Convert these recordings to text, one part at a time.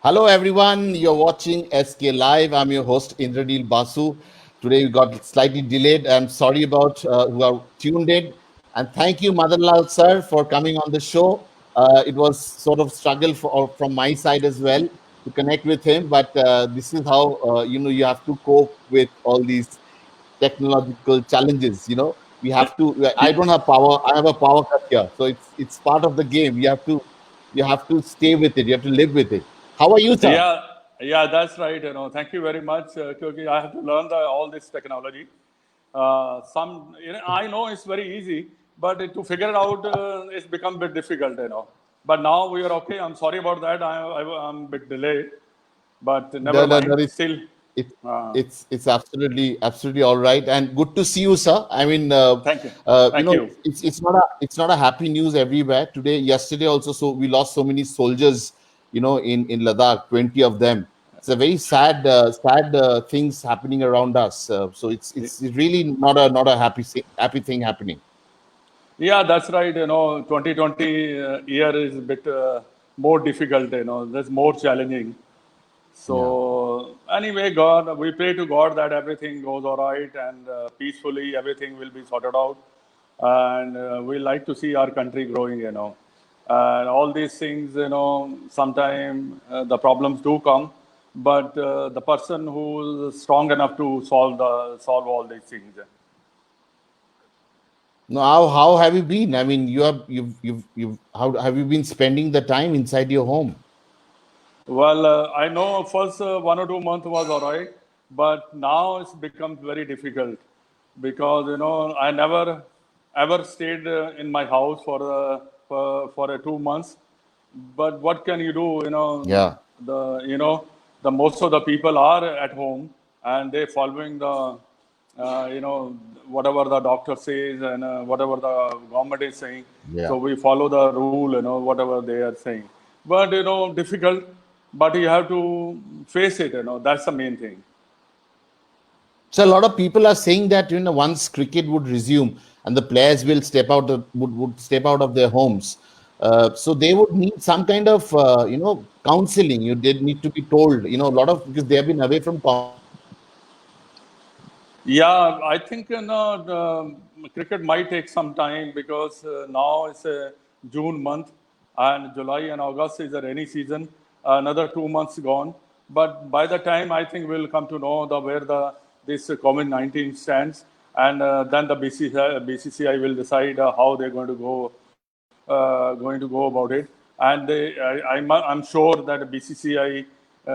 Hello, everyone. You're watching SK Live. I'm your host, Indranil Basu. Today we got slightly delayed. I'm sorry about who are tuned in. And thank you, Madanlal sir, for coming on the show. It was sort of struggle from my side as well to connect with him, but this is how you have to cope with all these technological challenges. We Y- have to. I y- don't have power. I have a power cut here, so it's part of the game. You have to stay with it. You have to live with it. How are you, sir? Yeah, yeah, that's right. Thank you very much. Because I have to learn all this technology. I know it's very easy, but to figure it out, it's become a bit difficult. But now we are okay. I'm sorry about that. I'm a bit delayed, but No, never no, no. mind. Still, It, uh, it's absolutely all right, and good to see you, sir. I mean, thank you, thank you. it's not a happy news everywhere today. Yesterday also, so we lost so many soldiers, in Ladakh, 20 of them. It's a very sad things happening around us. So it's really not a happy thing happening. Yeah, that's right. 2020 year is a bit more difficult. That's more challenging. Yeah. So anyway, God, we pray to God that everything goes all right and peacefully everything will be sorted out, and we like to see our country growing. And all these things. Sometimes the problems do come, but the person who is strong enough to solve all these things. Now, how have you been? I mean, you've how have you been spending the time inside your home? Well, I know first 1 or 2 months was all right, but now it's become very difficult because I never ever stayed in my house for 2 months. But what can you do? Yeah. The most of the people are at home and they following the whatever the doctor says and whatever the government is saying. Yeah. So we follow the rule, whatever they are saying. But difficult, but you have to face it. That's the main thing. So a lot of people are saying that once cricket would resume and the players will would step out of their homes, so they would need some kind of counseling. You did need to be told, a lot of, because they have been away from Yeah, I think cricket might take some time because now it's a June month and July and August is a rainy season. Another 2 months gone, but by the time I think we'll come to know where the this COVID-19 stands, and then the BCCI will decide how they're going to go about it. And I'm sure that BCCI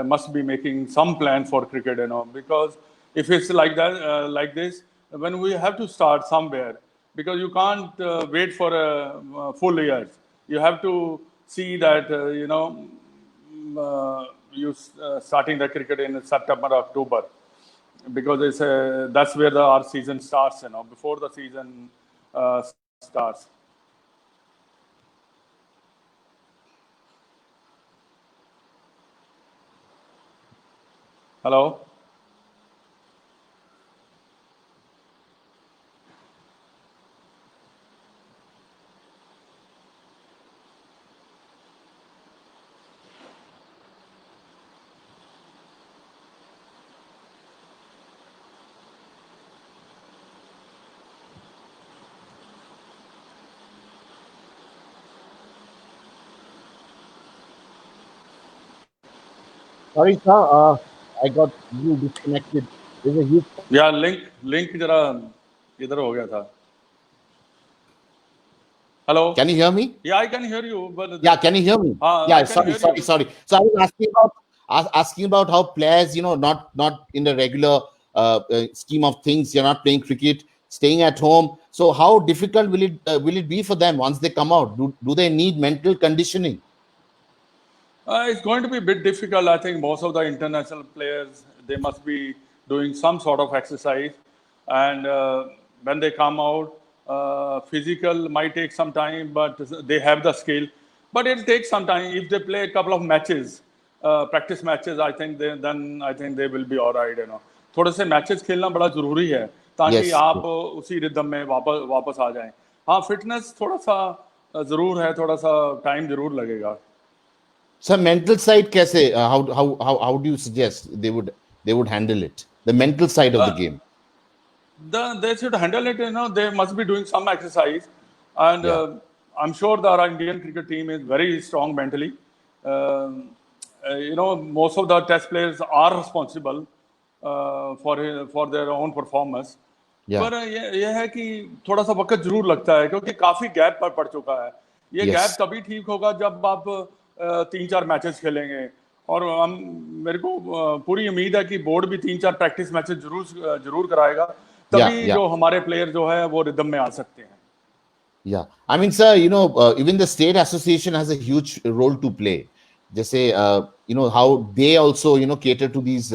must be making some plan for cricket, because if it's like that, like this, when we have to start somewhere, because you can't wait for a full year. You have to see that you starting the cricket in September, October, because that's where our season starts. Before the season starts. Hello. Sorry, sir. I got you disconnected. There's a huge. या link जरा इधर हो गया था. Hello. Can you hear me? या I can hear you but Yeah, can you hear me? हाँ Yeah, I can sorry, here you. sorry, sorry. So I was asking about how players, not in the regular scheme of things, you're not playing cricket, staying at home. So how difficult will it be for them once they come out? Do they need mental conditioning? It's going to be a bit difficult. I think most of the international players, they must be doing some sort of exercise, and when they come out, physical might take some time, but they have the skill. But it'll take some time. If they play a couple of matches, practice matches, I think then I think they will be all right. थोड़े से matches खेलना बड़ा जरूरी है ताकि Yes. आप उसी rhythm में वापस वापस आ जाएं. हाँ, फिटनेस थोड़ा सा जरूर है, थोड़ा सा टाइम जरूर लगेगा. So mental side कैसे how do you suggest they would handle it, the mental side of the game? They should handle it. They must be doing some exercise, and Yeah. I'm sure that our Indian cricket team is very strong mentally. Most of the test players are responsible for their own performance. Yeah. पर ये है कि थोड़ा सा वक्त जरूर लगता है, क्योंकि काफी गैप पर पड़ चुका है। ये गैप Yes. तभी ठीक होगा जब आप 3-4 मैचेस खेलेंगे, और मेरे को पूरी उम्मीद है कि बोर्ड भी 3-4 प्रैक्टिस मैचेस जरूर कराएगा, Yeah. तभी Yeah. जो हमारे प्लेयर जो है वो रिदम में आ सकते हैं। Yeah, I mean, sir, even the state association has a huge role to play. Just say, how they also, cater to these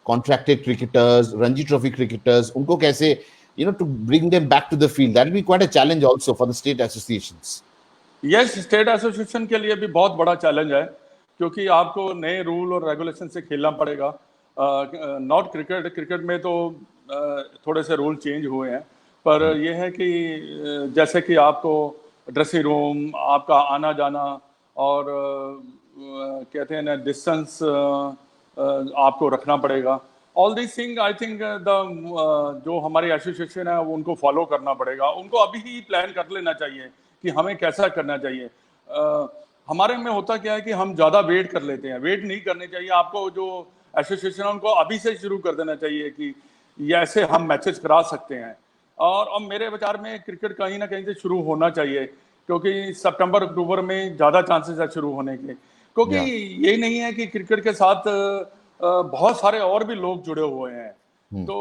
contracted cricketers, Ranji Trophy cricketers. Unko kaise, to bring them back to the field. That will be quite a challenge also for the state associations. Yes, state association के लिए भी बहुत बड़ा challenge है, क्योंकि आपको नए rule और रेगुलेशन से खेलना पड़ेगा। नॉट क्रिकेट में तो थोड़े से रूल चेंज हुए हैं, पर यह है कि जैसे कि आपको ड्रेसिंग रूम, आपका आना जाना, और कहते हैं ना डिस्टेंस आपको रखना पड़ेगा। All this thing I think जो हमारी एसोसिएशन है वो उनको फॉलो करना पड़ेगा। उनको अभी ही प्लान कर लेना चाहिए कि हमें कैसा करना चाहिए। हमारे में होता क्या है कि हम ज़्यादा वेट कर लेते हैं। वेट नहीं करनी चाहिए। आपको जो एसोसिएशन है उनको अभी से शुरू कर देना चाहिए कि ये ऐसे हम मैचेस करा सकते हैं। और अब मेरे विचार में क्रिकेट कहीं ना कहीं से शुरू होना चाहिए, क्योंकि सितंबर अक्टूबर में ज़्यादा चांसेस है शुरू होने के। क्योंकि ये नहीं है कि क्रिकेट के साथ बहुत सारे और भी लोग जुड़े हुए हैं, तो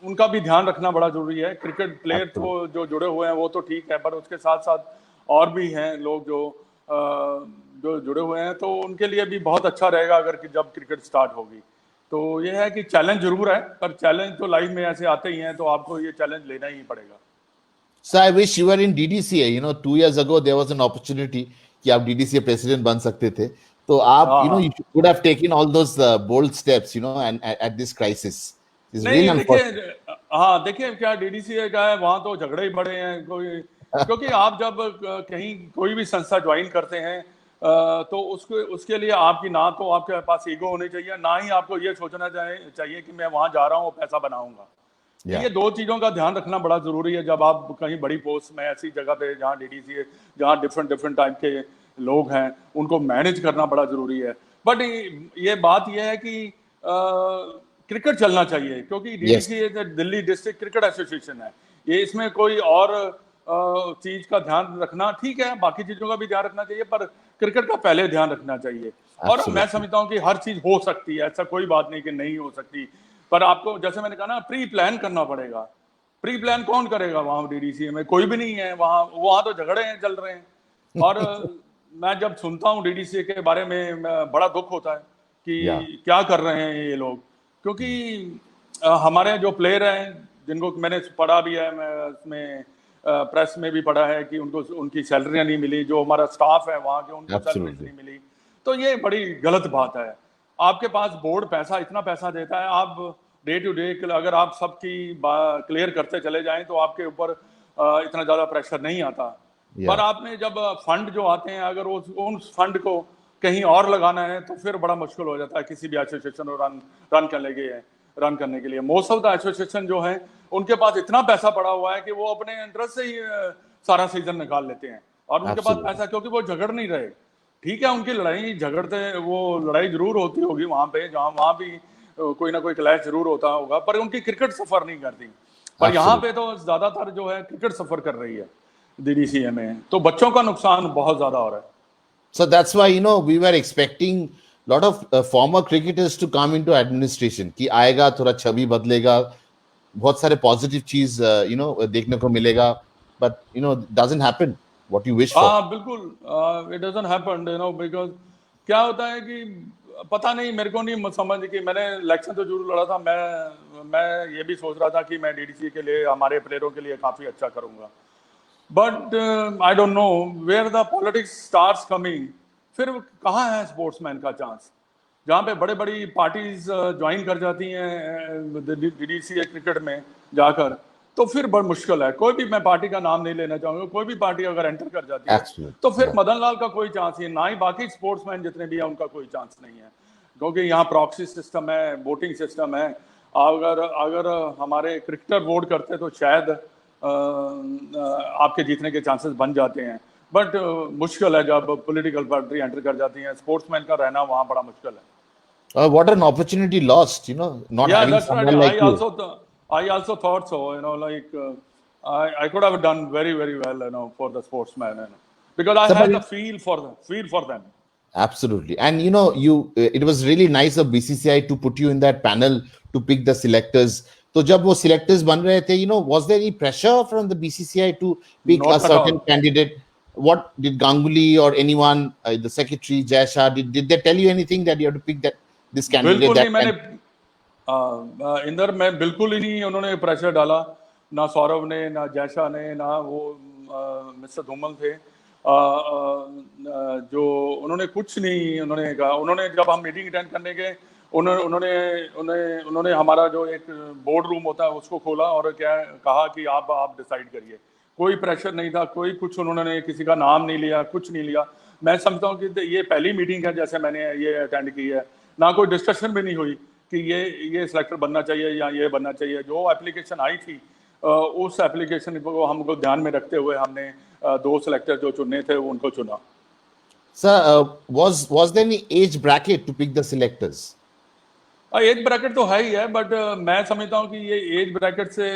उनका भी ध्यान रखना बड़ा जरूरी है। क्रिकेट प्लेयर तो जो जुड़े हुए हैं वो तो ठीक है, पर उसके साथ साथ और भी हैं लोग जो जुड़े हुए हैं, तो उनके लिए भी बहुत अच्छा रहेगा अगर जब क्रिकेट स्टार्ट होगी। तो ये है कि चैलेंज जरूर है, पर चैलेंज तो लाइफ में ऐसे आते ही हैं, तो आपको ये चैलेंज लेना ही पड़ेगा। So I wish you were in DDCA. 2 years ago there was an opportunity कि आप DDCA president बन सकते थे. तो आप, you could have taken all those bold steps, and at this crisis. It's really नहीं, unfortunate. देखिए, हाँ देखिए, क्या डीडीसीए का है, वहाँ तो झगड़े ही बड़े हैं। क्योंकि आप जब कहीं कोई भी संस्था ज्वाइन करते हैं, तो उसके लिए आपकी ना तो आपके पास ईगो होनी चाहिए, ना ही आपको ये सोचना चाहिए कि मैं वहाँ जा रहा हूँ पैसा बनाऊंगा। Yeah. ये दो चीजों का ध्यान रखना बड़ा जरूरी है जब आप कहीं बड़ी पोस्ट में, ऐसी जगह पे जहाँ डीडीसीए, जहाँ डिफरेंट टाइप के लोग हैं, उनको मैनेज करना बड़ा जरूरी है। बट ये बात ये है कि क्रिकेट चलना चाहिए, क्योंकि DDCA Delhi district cricket association है। ये इसमें कोई और चीज का ध्यान रखना ठीक है, बाकी चीजों का भी ध्यान रखना चाहिए, पर क्रिकेट का पहले ध्यान रखना चाहिए। और मैं समझता हूँ कि हर चीज हो सकती है, ऐसा कोई बात नहीं कि नहीं हो सकती, पर आपको जैसे मैंने कहा ना, प्री प्लान करना पड़ेगा। प्री प्लान कौन करेगा वहां डीडीसीए में? कोई भी नहीं है वहां तो झगड़े हैं चल रहे हैं। और मैं जब सुनता हूँ डीडीसीए के बारे में, बड़ा दुख होता है कि क्या कर रहे हैं ये लोग। क्योंकि हमारे जो प्लेयर हैं, जिनको मैंने पढ़ा भी है, मैं उसमें प्रेस में भी पढ़ा है कि उनकी सैलरियां नहीं मिली, जो हमारा स्टाफ है वहाँ के, उनको सैलरी नहीं मिली। तो ये बड़ी गलत बात है। आपके पास बोर्ड इतना पैसा देता है, आप डे टू डे अगर आप सबकी क्लियर करते चले जाएं तो आपके ऊपर इतना ज्यादा प्रेशर नहीं आता। पर आपने जब फंड जो आते हैं, अगर उन फंड को कहीं और लगाना है तो फिर बड़ा मुश्किल हो जाता है किसी भी एसोसिएशन को रन करने के लिए। मोस्ट ऑफ द एसोसिएशन जो है, उनके पास इतना पैसा पड़ा हुआ है कि वो अपने इंटरेस्ट से ही सारा सीजन निकाल लेते हैं, और उनके पास पैसा, क्योंकि वो झगड़ नहीं रहे। ठीक है, उनकी लड़ाई जरूर होती होगी वहां पे, वहां भी कोई ना कोई क्लैश जरूर होता होगा, पर उनकी क्रिकेट सफर नहीं करती। पर यहाँ पे तो ज्यादातर जो है क्रिकेट सफर कर रही है डीडीसीए में, तो बच्चों का नुकसान बहुत ज्यादा हो रहा है। So that's why, we were expecting a lot of former cricketers to come into administration कि आएगा, थोड़ा छवि बदलेगा, बहुत सारे पॉजिटिव चीज देखने को मिलेगा, but doesn't happen what you wish for. हाँ बिल्कुल, it doesn't happen, because क्या होता है कि पता नहीं, मेरे को नहीं समझ कि मैंने इलेक्शन तो जरूर लड़ा था। मैं ये भी सोच रहा था कि मैं डीडीसी के लिए, हमारे प्लेयरों के लिए काफी अच्छा करूंगा, but I don't know where the politics starts coming. फिर कहाँ है स्पोर्ट्समैन का चांस? जहाँ पे बड़े बड़ी पार्टीज ज्वाइन कर जाती हैं डीडीसी क्रिकेट में जाकर, तो फिर बड़ा मुश्किल है। कोई भी, मैं पार्टी का नाम नहीं लेना चाहूंगा, कोई भी पार्टी अगर एंटर कर जाती है Absolutely. तो फिर Yeah. मदन लाल का कोई चांस ही, ना ही बाकी स्पोर्ट्समैन जितने भी हैं उनका कोई चांस नहीं है, क्योंकि यहाँ प्रॉक्सी सिस्टम है, वोटिंग सिस्टम है। अगर अगर हमारे क्रिकेटर वोट करते तो शायद आपके जीतने के चांसेस बन जाते हैं, बट मुश्किल है जब पॉलिटिकल पार्टी एंटर कर जाती है। स्पोर्ट्समैन का रहना वहाँ बड़ा मुश्किल है। What an opportunity lost, not Yeah, having that's right. someone like you. I also thought so. Like I could have done very, very well, for the sportsman, because I had the feel for them. Absolutely. And it was really nice of BCCI to put you in that panel to pick the selectors. So जब वो selectors बन रहे थे, was there any pressure from the BCCI to pick Not a at certain all. candidate? What did Ganguly or anyone, the secretary Jay Shah, did they tell you anything that you have to pick this candidate? बिल्कुल नहीं, मैंने इंदर में बिल्कुल ही नहीं उन्होंने pressure डाला, ना सौरभ ने, ना जयशा ने, ना वो मिस्टर धूमल थे, जो उन्होंने कुछ नहीं उन्होंने कहा। उन्होंने जब हम मीटिंग अटेंड करने गए, उन्होंने हमारा जो एक बोर्ड रूम होता है उसको खोला और क्या कहा कि आप डिसाइड करिए। कोई प्रेशर नहीं था, कोई कुछ उन्होंने किसी का नाम नहीं लिया, कुछ नहीं लिया। मैं समझता हूँ कि ये पहली मीटिंग है जैसे मैंने ये अटेंड की है, ना कोई डिस्कशन भी नहीं हुई कि ये सिलेक्टर बनना चाहिए या ये बनना चाहिए। जो एप्लीकेशन आई थी उस एप्लीकेशन को हमको ध्यान में रखते हुए हमने 2 सिलेक्टर जो चुनने थे उनको चुना। Sir, was there any age bracket to pick the selectors? Age bracket तो है ही है, बट मैं समझता हूँ कि ये एज ब्रैकेट से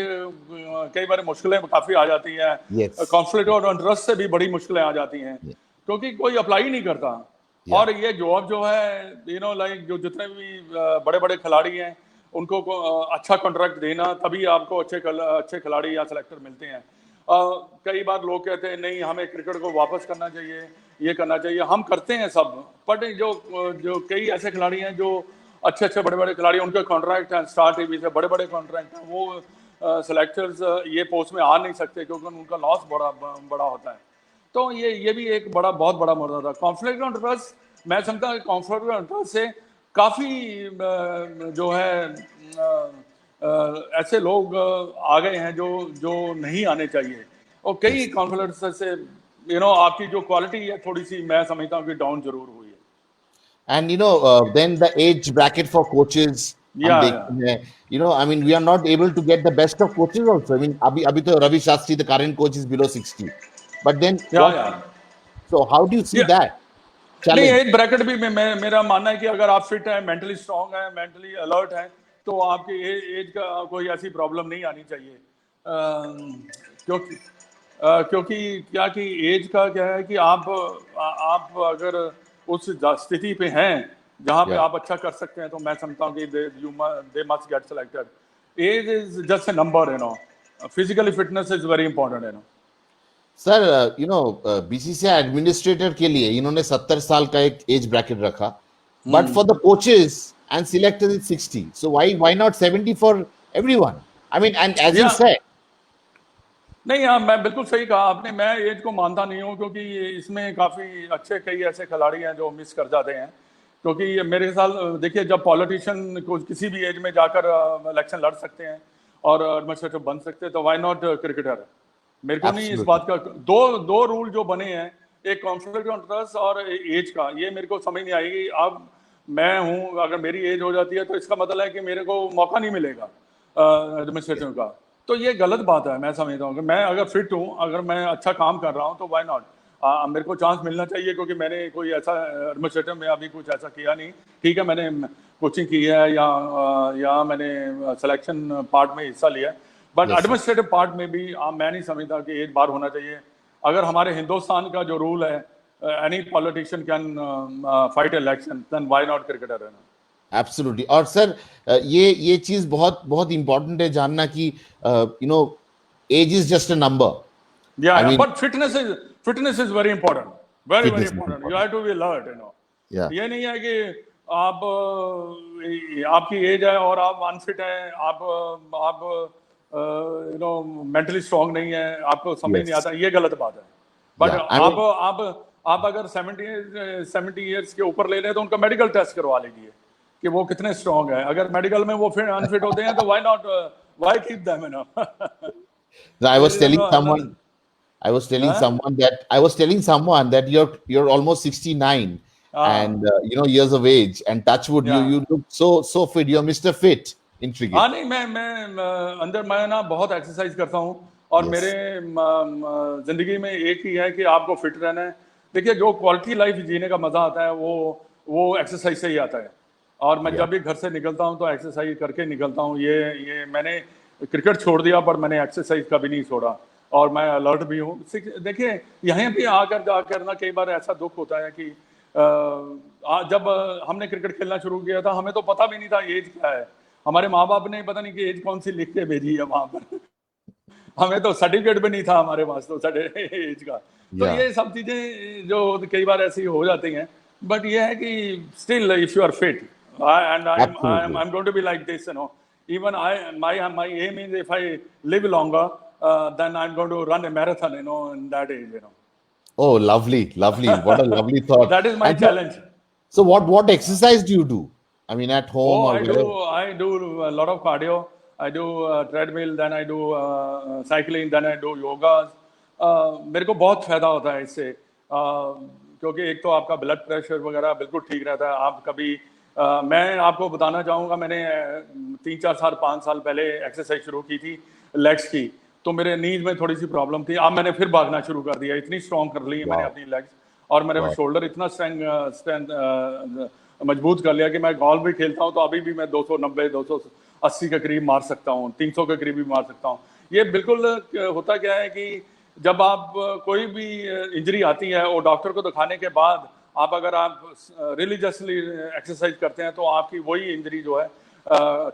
कई बार मुश्किलें काफी आ जाती हैं। Yes. कॉन्फ्लिक्ट और इंटरेस्ट से भी बड़ी मुश्किलें आ जाती हैं, क्योंकि कोई अप्लाई नहीं करता। और ये जॉब जो है लाइक जो जितने भी बड़े बड़े खिलाड़ी हैं उनको अच्छा कॉन्ट्रैक्ट देना, तभी आपको अच्छे खिलाड़ी या सिलेक्टर मिलते हैं। कई बार लोग कहते हैं नहीं, हमें क्रिकेट को वापस करना चाहिए, ये करना चाहिए। हम करते हैं सब, बट जो कई ऐसे खिलाड़ी हैं जो अच्छे बड़े बड़े खिलाड़ी, उनके कॉन्ट्रैक्ट हैं स्टार टीवी से, बड़े बड़े कॉन्ट्रैक्ट हैं, वो सिलेक्टर्स ये पोस्ट में आ नहीं सकते क्योंकि उनका लॉस बड़ा होता है। तो ये भी एक बहुत बड़ा मुद्दा था। कॉन्फ्लिक्ट ऑफ इंटरेस्ट, मैं समझता हूँ कॉन्फ्लिक्ट ऑफ इंटरेस्ट से काफी जो है ऐसे लोग आ गए हैं जो नहीं आने चाहिए, और कई कॉन्फ्लिक्ट से आपकी जो क्वालिटी है थोड़ी सी, मैं समझता हूँ कि डाउन जरूर हुई है। And then the age bracket for coaches. Yeah. I mean, we are not able to get the best of coaches also. I mean, abhi to Ravi Shastri, the current coach, is below 60. But then, yeah. So how do you see that नहीं, challenge? Age bracket भी मेरा मानना है कि अगर आप fit हैं, mentally strong हैं, मेंटली अलर्ट हैं, तो आपकी एज का कोई ऐसी प्रॉब्लम नहीं आनी चाहिए। क्योंकि क्या कि एज का क्या है कि आप अगर उस स्थिति पे हैं जहां पे आप अच्छा कर सकते हैं, तो मैं समझता हूँ कि they must get selected. Age is just a number, physically fitness is very important. Sir BCCI administrator के लिए इन्होंने 70 साल का एक एज ब्रैकेट रखा, but for the coaches and selectors is 60. So why not 70 for everyone? I mean, and as you said, नहीं, हाँ, मैं बिल्कुल सही कहा आपने। मैं एज को मानता नहीं हूँ, क्योंकि इसमें काफ़ी अच्छे कई ऐसे खिलाड़ी हैं जो मिस कर जाते हैं। क्योंकि मेरे ख्याल, देखिए, जब पॉलिटिशियन को किसी भी एज में जाकर इलेक्शन लड़ सकते हैं और एडमिनिस्ट्रेटर बन सकते हैं, तो व्हाई नॉट क्रिकेटर? मेरे को नहीं इस बात का दो रूल जो बने हैं, एक कॉन्फ्लिक्ट ऑफ इंटरेस्ट और एज का, ये मेरे को समझ नहीं आएगी। अब मैं हूँ, अगर मेरी एज हो जाती है तो इसका मतलब है कि मेरे को मौका नहीं मिलेगा एडमिनिस्ट्रेटर का, तो ये गलत बात है। मैं समझता हूँ कि मैं अगर फिट हूँ, अगर मैं अच्छा काम कर रहा हूँ, तो व्हाई नॉट मेरे को चांस मिलना चाहिए। क्योंकि मैंने कोई ऐसा एडमिनिस्ट्रेटर में अभी कुछ ऐसा किया नहीं। ठीक है, मैंने कोचिंग की है या मैंने सिलेक्शन पार्ट में हिस्सा लिया है, बट एडमिनिस्ट्रेटिव पार्ट में भी मैं नहीं समझता कि एक बार होना चाहिए। अगर हमारे हिंदुस्तान का जो रूल है, any politician can fight election, then why not cricketer? Absolutely. और सर, ये चीज बहुत बहुत इंपॉर्टेंट है जानना कि age is just a number. But fitness is very important, very important. You have to be alert, ये नहीं है कि आपकी एज है और आप अनफिट हैं, आप मेंटली स्ट्रांग नहीं है, आपको समझ नहीं आता, ये गलत बात है। बट आप अगर 70 ईयर्स के ऊपर ले लें तो उनका मेडिकल टेस्ट करवा लीजिए कि वो कितने स्ट्रांग है। अगर मेडिकल में वो फिर अनफिट होते हैं तो why keep them? No, I was telling And someone, then, huh? I was telling someone that you're almost 69 and हाँ, years of age, and touchwood, yeah. you look so fit. You're Mr. Fit in हाँ cricket. नहीं, अंदर मैं ना बहुत exercise करता हूँ, और मेरे Yes. जिंदगी में एक ही है कि आपको फिट रहना है। देखिए, जो क्वालिटी लाइफ जीने का मजा आता है वो एक्सरसाइज से ही आता है। और मैं Yeah. जब भी घर से निकलता हूँ तो एक्सरसाइज करके निकलता हूँ। ये मैंने क्रिकेट छोड़ दिया, पर मैंने एक्सरसाइज कभी नहीं छोड़ा, और मैं अलर्ट भी हूँ। देखिए, यहाँ भी आकर जाकर ना कई बार ऐसा दुख होता है कि जब हमने क्रिकेट खेलना शुरू किया था, हमें तो पता भी नहीं था एज क्या है। हमारे माँ बाप ने पता नहीं कि एज कौन सी लिख के भेजी है वहां पर। हमें तो सर्टिफिकेट भी नहीं था हमारे पास तो एज का। तो Yeah. ये सब चीजें जो कई बार ऐसी हो जाती हैं, बट ये है कि still if you are fit and Absolutely. I am going to be like this, even I my aim is if I live longer, then I am going to run a marathon in that age. Oh, lovely, lovely. What a lovely thought. That is my And so, challenge. what exercise do you do? I mean, at home Oh, or wherever? I do a lot of cardio. I do treadmill, then I do cycling, then I do yoga. मेरे को बहुत फायदा होता है इससे, क्योंकि एक तो आपका ब्लड प्रेशर वगैरह बिल्कुल ठीक रहता है। आप कभी मैं आपको बताना चाहूँगा, मैंने 3-4 साल 5 साल पहले एक्सरसाइज शुरू की थी लेग्स की, तो मेरे नीज में थोड़ी सी प्रॉब्लम थी। अब मैंने फिर भागना शुरू कर दिया, इतनी स्ट्रॉन्ग कर ली है मैंने Wow. अपनी लेग्स, और मेरे Wow. शोल्डर इतना स्ट्रेंथ मजबूत कर लिया कि मैं गोल्फ भी खेलता हूं तो अभी भी मैं 290 280 के करीब मार सकता हूं, 300 के करीब भी मार सकता हूं। ये बिल्कुल होता क्या है कि जब आप कोई भी इंजरी आती है और डॉक्टर को दिखाने के बाद अगर आप रिलीजियसली एक्सरसाइज करते हैं तो आपकी वही इंजरी जो है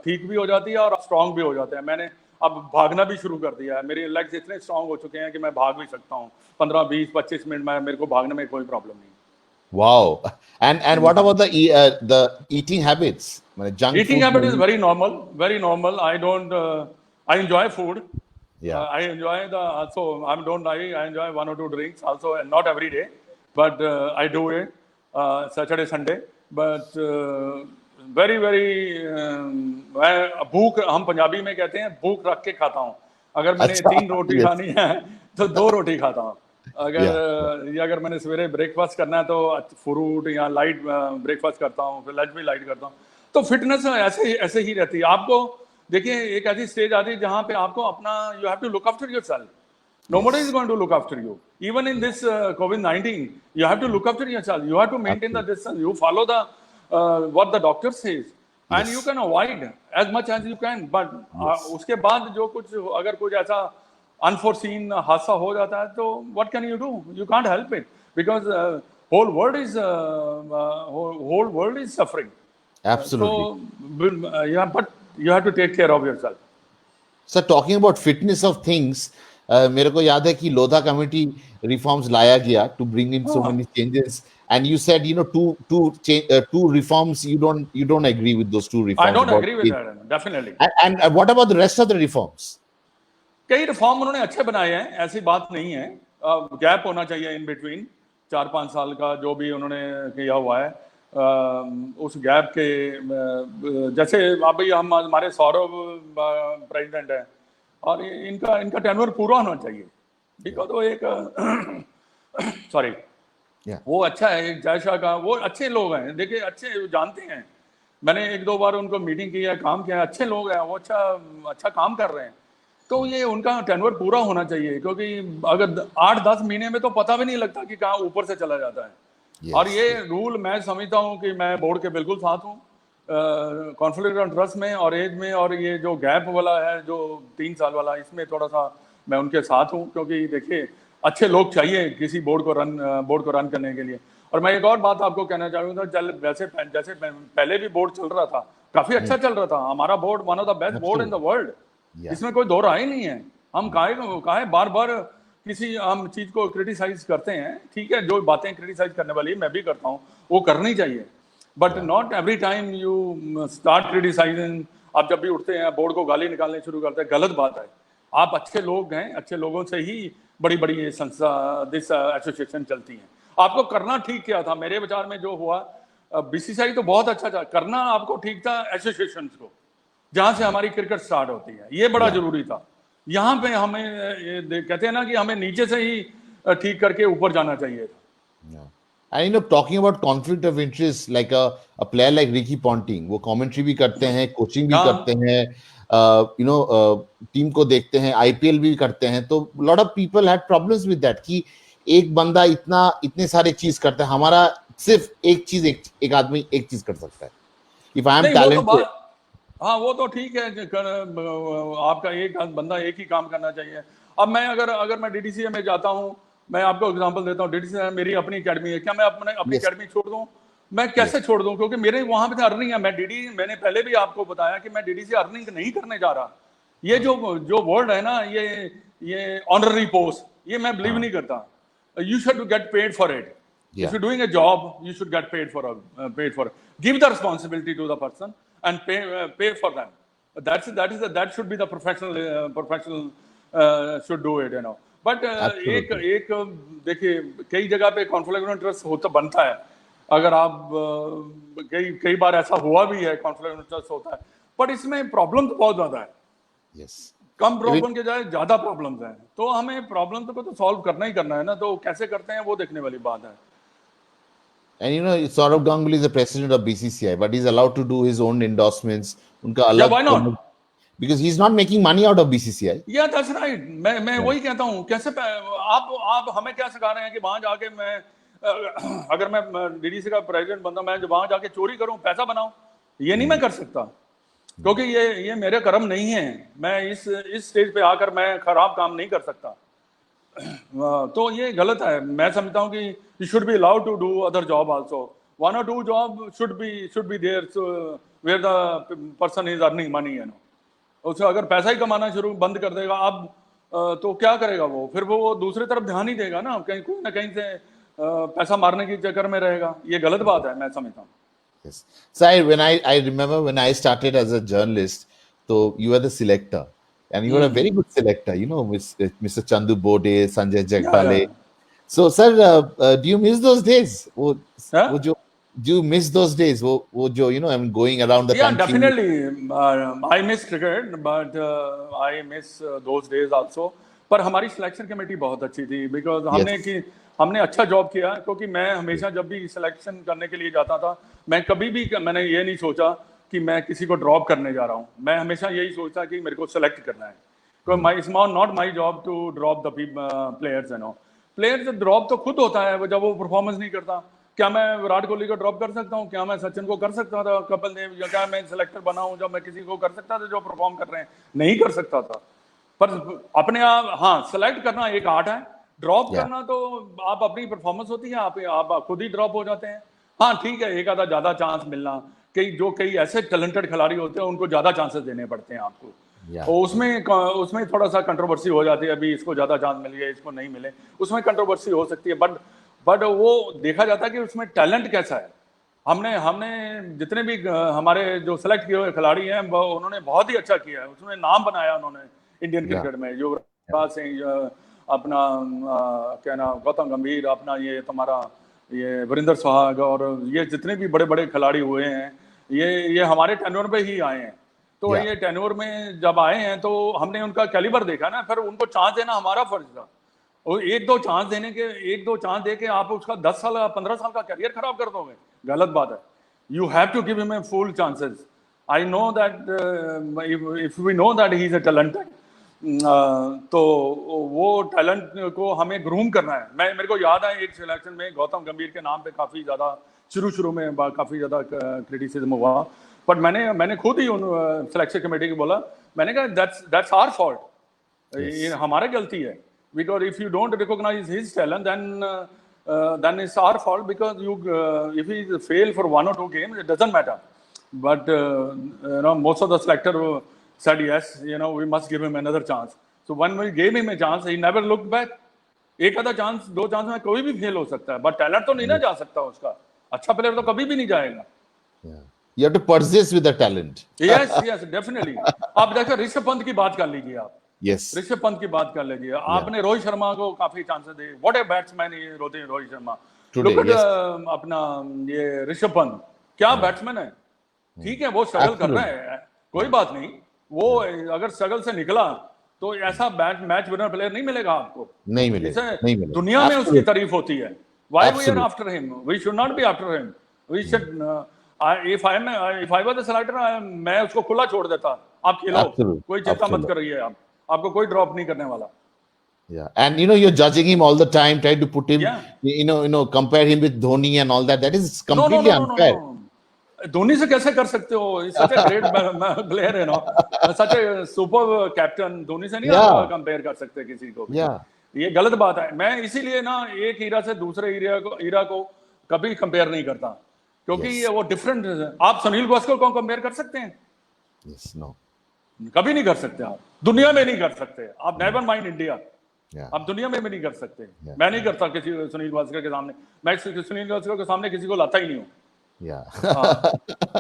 ठीक भी हो जाती है और स्ट्रांग भी हो जाते हैं। मैंने अब भागना भी शुरू कर दिया है, मेरे लेग्स इतने स्ट्रांग हो चुके हैं कि मैं भाग भी सकता हूँ 15-20-25 मिनट में, मेरे को भागने में कोई प्रॉब्लम नहीं। Wow. And what about the eating habits? Like junk Eating food habit is maybe? very normal, very normal. I don't. I enjoy food. Yeah. I enjoy the also. I don't. I enjoy one or two drinks also, and not every day, but I do it Saturday, Sunday. But very very मैं भूख, हम पंजाबी में कहते हैं भूख रख के खाता हूँ। अगर मैंने Acha. 3 रोटी Yes. खानी है तो 2 रोटी खाता हूँ। Yeah. अगर मैंने सवेरे ब्रेकफास्ट करना है तो फ्रूट या लाइट ब्रेकफास्ट करता हूँ, फिर लंच भी लाइट करता हूँ। तो फिटनेस ऐसे ही रहती है। आपको देखिए, एक ऐसी स्टेज आती है जहां पे आपको अपना you have to look after yourself. Nobody is Yes. going to look after you. Even in this COVID-19, you have to look after yourself. You have to maintain the Absolutely. distance. You follow the what the doctor says, and you Yes. can avoid as much as you can. But Yes. उसके बाद जो कुछ अगर कुछ ऐसा unforeseen हादसा हो जाता है तो what can you do? You can't help it because whole world is suffering. Absolutely. Yeah, but you have to take care of yourself. So talking about fitness of things, मेरे को याद है कि लोधा कमेटी reforms लाया गया to bring in so हाँ, many changes, and you said two reforms you don't agree with those two I reforms don't about agree with it. that, definitely. And what about the rest of the reforms? कई reform उन्होंने अच्छे बनाए हैं, ऐसी बात नहीं है। Gap होना चाहिए इन बिटवीन 4-5 साल का, जो भी उन्होंने किया हुआ है। उस गैप के जैसे अभी हमारे सौरभ प्रेसिडेंट है, और इनका टेन्योर पूरा होना चाहिए, बिकॉज वो एक सॉरी Yeah. वो अच्छा है, एक जयशाह का, वो अच्छे लोग हैं। देखिए, अच्छे जानते हैं, मैंने 1-2 बार उनको मीटिंग की है, काम किया है, अच्छे लोग हैं वो, अच्छा काम कर रहे हैं। तो ये उनका टेन्योर पूरा होना चाहिए, क्योंकि अगर 8-10 महीने में तो पता भी नहीं लगता कि कहाँ ऊपर से चला जाता है। Yes. और ये रूल मैं समझता हूँ कि मैं बोर्ड के बिल्कुल साथ हूँ, कॉन्फ्लिक्ट ऑफ इंटरेस्ट में और एज में, और ये जो गैप वाला है जो 3 साल वाला, इसमें थोड़ा सा मैं उनके साथ हूँ, क्योंकि देखिए अच्छे लोग चाहिए किसी बोर्ड को रन करने के लिए। और मैं एक और बात आपको कहना चाहूँगा, जैसे पहले भी बोर्ड चल रहा था, काफी अच्छा चल रहा था हमारा board, one of the best board in the world. Yeah. इसमें कोई दो राय नहीं है। हम काहे बार बार किसी हम चीज को क्रिटिसाइज करते हैं। ठीक है, जो बातें क्रिटिसाइज करने वाली मैं भी करता हूँ, वो करनी चाहिए, but not every time you start criticising. आप जब भी उठते हैं बोर्ड को गाली निकालने शुरू करते हैं, गलत बात है। आप अच्छे लोग हैं, अच्छे लोगों से ही बड़ी बड़ी ये संस्था, दिस एसोसिएशन चलती है। आपको करना ठीक क्या था, मेरे विचार में जो हुआ, बीसीसीआई तो बहुत अच्छा था, करना आपको ठीक था एसोसिएशन को, जहां से हमारी क्रिकेट स्टार्ट होती है, ये बड़ा जरूरी था। यहाँ पे हमें कहते हैं ना कि हमें नीचे से ही ठीक करके ऊपर जाना चाहिए था। Yeah. And talking about conflict of interest, like a player like Ricky Ponting, वो commentary भी करते हैं, coaching भी हाँ करते हैं, टीम को देखते हैं, IPL भी करते हैं, तो lot of people had problems with that कि एक बंदा इतने सारे चीज करता है, हमारा सिर्फ एक चीज एक आदमी एक चीज कर सकता है. If I am नहीं, वो तो talented, बात, हाँ वो तो ठीक है कि आपका एक बंदा एक ही काम करना चाहिए। अब मैं अगर मैं डीडीसीए में जाता हूँ, मैं आपको एग्जांपल देता हूँ, डीडीसीए मेरी अपनी एकेडमी है, क्या मैं अपनी yes, एकेडमी छोड़ दूँ? मैं कैसे छोड़ दूँ? क्योंकि मेरे वहां पे अर्निंग है। मैंने पहले भी आपको बताया कि मैं डीडीसी अर्निंग नहीं करने जा रहा। ये जो वर्ड है ना, ये ऑनररी पोस्ट, ये मैं बिलीव नहीं करता। You should get paid for it. If yeah, you're doing a job, you should get paid for it. Give the responsibility to the person and pay for them. That should be the professional should do it, you know. But absolutely. एक देखिए, कई जगह पे conflict of interest होता बनता है। अगर आप कई बार ऐसा हुआ भी है, कॉन्फ्लिक्ट ऑफ इंटरेस्ट होता है, बट इसमें प्रॉब्लम तो बहुत ज्यादा है। Yes. कम प्रॉब्लम के जाए ज्यादा प्रॉब्लम्स हैं, तो हमें प्रॉब्लम को तो सॉल्व करना ही करना है ना, तो कैसे करते हैं वो देखने वाली बात है। And Saurav Ganguly is the president of BCCI, but he's allowed to do his own endorsements. उनका या अलग why not? because he's not making money out of BCCI. या दैट्स राइट। मैं Yeah. वही कहता हूँ, कैसे आप हमें क्या सिखा रहे हैं कि वहां जाके मैं अगर मैं डीडीसी का प्रेसिडेंट बनता, मैं वहां जाके चोरी करूं, पैसा बनाऊं? ये नहीं मैं कर सकता, क्योंकि ये मेरे कर्म नहीं है। मैं इस स्टेज पे आकर मैं खराब काम नहीं कर सकता। तो ये गलत है। मैं समझता हूँ कि you should be allowed to do other job also. One और two job should be there where the person is earning money, you know. उसे अगर पैसा ही कमाना शुरू बंद कर देगा अब, तो क्या करेगा वो? फिर वो दूसरी तरफ ध्यान ही देगा ना, कहीं कोई ना कहीं से पैसा मारने के चक्कर में रहेगा। ये गलत बात है, मैं समझता हूँ। Yes. So I remember when I started as a journalist, so you were the selector, and you were a very good selector. Mr. Chandu Bode, Sanjay Jagbale. Yeah. So, sir, do you miss those days? Huh? Do you miss those days? I'm going around the Yeah, country. definitely. I miss cricket, but I miss those days also. पर हमारी selection committee बहुत अच्छी थी, because हमने अच्छा job किया, क्योंकि मैं हमेशा जब भी सिलेक्शन करने के लिए जाता था, मैंने ये नहीं सोचा कि मैं किसी को ड्रॉप करने जा रहा हूँ। मैं हमेशा यही सोचता कि मेरे को सेलेक्ट करना है। It's not my job to drop the players, players drop तो खुद होता है जब वो परफॉर्मेंस नहीं करता। क्या मैं विराट कोहली को ड्रॉप कर सकता हूँ? क्या मैं सचिन को कर सकता था? कपिल देव? या क्या मैं सिलेक्टर बना हूँ जब मैं किसी को कर सकता था जो परफॉर्म कर रहे हैं? नहीं कर सकता था। पर अपने आप, हाँ, सेलेक्ट करना एक आर्ट है, ड्रॉप करना तो आप अपनी परफॉर्मेंस होती है, आप खुद ही ड्रॉप हो जाते हैं। हाँ ठीक है, एक आधा ज्यादा चांस मिलना, कई ऐसे टैलेंटेड खिलाड़ी होते हैं, उनको ज्यादा चांसेस देने पड़ते हैं आपको। तो उसमें थोड़ा सा कंट्रोवर्सी हो जाती है, अभी इसको ज्यादा चांस मिल गया, इसको नहीं मिले, उसमें कंट्रोवर्सी हो सकती है। बट वो देखा जाता है कि उसमें टैलेंट कैसा है। हमने जितने भी हमारे जो सेलेक्ट किए हुए खिलाड़ी हैं, उन्होंने बहुत ही अच्छा किया है, उसमें नाम बनाया उन्होंने इंडियन क्रिकेट में। युवराज सिंह, अपना क्या नाम, गौतम गंभीर, अपना ये तुम्हारा ये वीरेंद्र सहवाग, और ये जितने भी बड़े बड़े खिलाड़ी हुए हैं, ये हमारे टेन्योर पे ही आए हैं। तो ये टेन्योर में जब आए हैं तो हमने उनका कैलिबर देखा ना, फिर उनको चांस देना हमारा फर्ज था। और एक दो चांस दे के आप उसका 10 साल 15 साल का करियर खराब कर दोगे, गलत बात है। You have to give him full chances. I know that if we know that he is a talented, तो वो टैलेंट को हमें ग्रूम करना है। मेरे को याद है एक सिलेक्शन में गौतम गंभीर के नाम पे काफी ज्यादा शुरू में काफी ज्यादा क्रिटिसिज्म हुआ, बट मैंने खुद ही उन सिलेक्शन कमेटी को बोला, मैंने कहा दैट्स आवर फॉल्ट, ये हमारी गलती है। Because if you don't recognize his talent, then it's our fault, because if he fail for 1 or 2 games, it doesn't matter. But most of the selector said yes, we must give him another chance. So when we gave him a chance, he never looked back. एक आधा chance, 2 chance में कोई भी fail हो सकता है, but talent तो नहीं ना जा सकता उसका। अच्छा प्लेयर तो कभी भी नहीं जाएगा। You have to persist with the talent. Yes, definitely. आप देखो ऋषभ पंत की बात कर लीजिए आप। Yes. ऋषभ पंत की बात कर लीजिए, आपने रोहित शर्मा को काफी चांसेस दिए। व्हाट ए बैट्समैन ये रोहित शर्मा। लुक एट अपना ये ऋषभ पंत, क्या बैट्समैन है। ठीक है, वो स्ट्रगल कर रहा है, कोई बात नहीं। वो अगर स्ट्रगल से निकला तो ऐसा मैच विनर प्लेयर नहीं मिलेगा आपको। नहीं मिलेगा, इसे नहीं मिलेगा। दुनिया में उसकी तारीफ होती है। Why we are Absolutely. after him? We should not be after him. We should. If I was a selector, मैं उसको खुला छोड़ देता। आप खेलो, Absolutely. कोई चिंता मत Absolutely. करिए आप। आपको कोई ड्रॉप नहीं करने वाला। Yeah, and you know you're judging him all the time, trying to put him, Yeah. compare him with Dhoni and all that. That is No, no, completely no, no, no, unfair. no. Dhoni से कैसे कर सकते हो? Such a great player है ना, such a super captain। Dhoni से नहीं आप कंपेयर कर सकते किसी को भी। Yeah. ये गलत बात है। मैं इसीलिए ना एक हीरा से दूसरे हीरा को कभी कंपेयर नहीं करता, क्योंकि Yes. ये वो डिफरेंट है। आप सुनील गावस्कर को कंपेयर कर सकते हैं? Yes, no. कभी नहीं कर सकते। आप दुनिया में नहीं कर सकते। आप नेवर माइंड इंडिया, Yeah. आप दुनिया में भी नहीं कर सकते। Yeah. मैं नहीं करता किसी सुनील गावस्कर के सामने। मैं सुनील गावस्कर के सामने किसी को लाता ही नहीं हूँ। Yeah.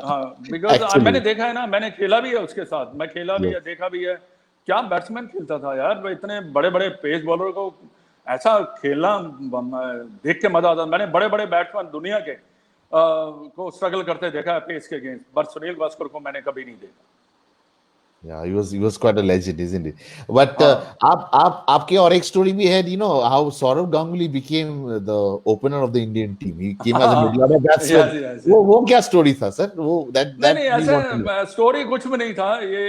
हाँ, बिकॉज Actually. मैंने देखा है ना, मैंने खेला भी है उसके साथ। मैं खेला भी Yes. है, देखा भी है। क्या बैट्समैन खेलता था यार, वो इतने बड़े बड़े पेस बॉलर को ऐसा खेलना देख के मजा आता। मैंने बड़े बड़े बैट्समैन दुनिया के को स्ट्रगल करते देखा है पेस के अगेंस्ट, बट सुनील गावस्कर को मैंने कभी नहीं देखा। Yeah, he was quite a legend, isn't he? But आपके और एक story भी है, how Saurav Ganguly became the opener of the Indian team. He came as a middle order batsman. Yes. वो क्या story था सर? वो that नहीं, we want to know. ऐसे स्टोरी कुछ भी नहीं था। ये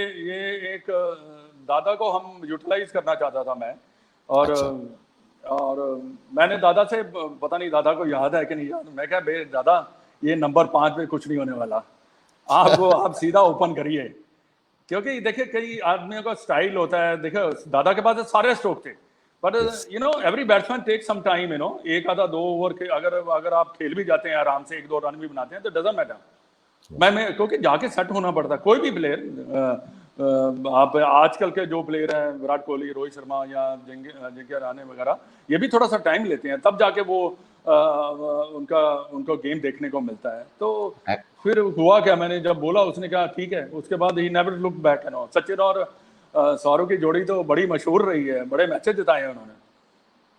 एक दादा को हम यूटिलाइज करना चाहता था मैं, और मैंने दादा से, पता नहीं दादा को याद है कि नहीं याद, मैं कहा बे दादा ये नंबर 5 में कुछ नहीं होने वाला, आप सीधा ओपन करिए। क्योंकि देखिए कई आदमियों का स्टाइल होता है। देखो दादा के पास सारे स्ट्रोक थे, but every batsman take some time, एक आधा 2 ओवर के अगर आप खेल भी जाते हैं आराम से, 1-2 रन भी बनाते हैं, तो डजंट मैटर। मैं क्योंकि जाके सेट होना पड़ता है। कोई भी प्लेयर, आप आजकल के जो प्लेयर हैं, विराट कोहली, रोहित शर्मा या जिंक्या रहाणे वगैरह, ये भी थोड़ा सा टाइम लेते हैं, तब जाके वो उनको गेम देखने को मिलता है। तो फिर हुआ क्या, मैंने जब बोला उसने कहा ठीक है, उसके बाद he never look back. Sachin और सौरव की जोड़ी तो बड़ी मशहूर रही है, बड़े मैचेस जिताए हैं उन्होंने।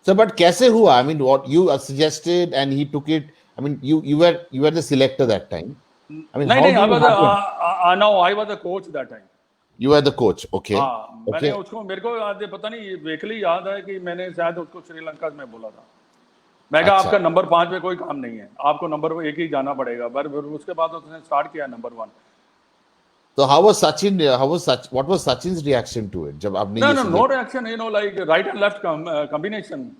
So, but कैसे हुआ? I mean, what you suggested and he took it. I mean, you were the selector that time. I mean, नहीं, I was a coach that time. You were the coach, okay? हाँ, मैंने उसको, मेरे को याद, पता नहीं वेकली याद है कि मैंने शायद उसको श्रीलंका में बोला था। मैं कहा आपका नंबर 5 में कोई काम नहीं है, आपको नंबर 1 ही जाना पड़ेगा। पर उसके बाद उसने स्टार्ट किया number 1। So what was Sachin's reaction to it? जब आपने no reaction, like right and left combination,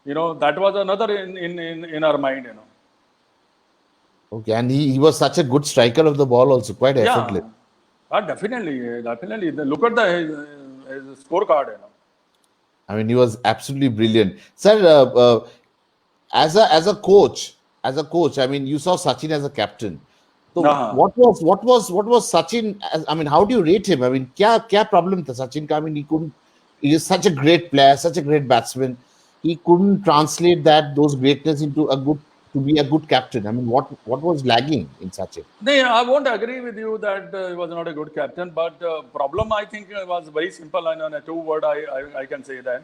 that was another in our mind, Okay, and he was such a good striker of the ball also, quite effortless. Definitely. Look at his scorecard, I mean, he was absolutely brilliant. Sir, as a coach, I mean, you saw Sachin as a captain. So what was Sachin? I mean, how do you rate him? I mean, क्या problem था Sachin का? I mean, he is such a great player, such a great batsman. He couldn't translate those greatness into to be a good captain. I mean, what was lagging in Sachin? No, I won't agree with you that he was not a good captain. But problem, I think, was very simple. And in a 2 word, I can say that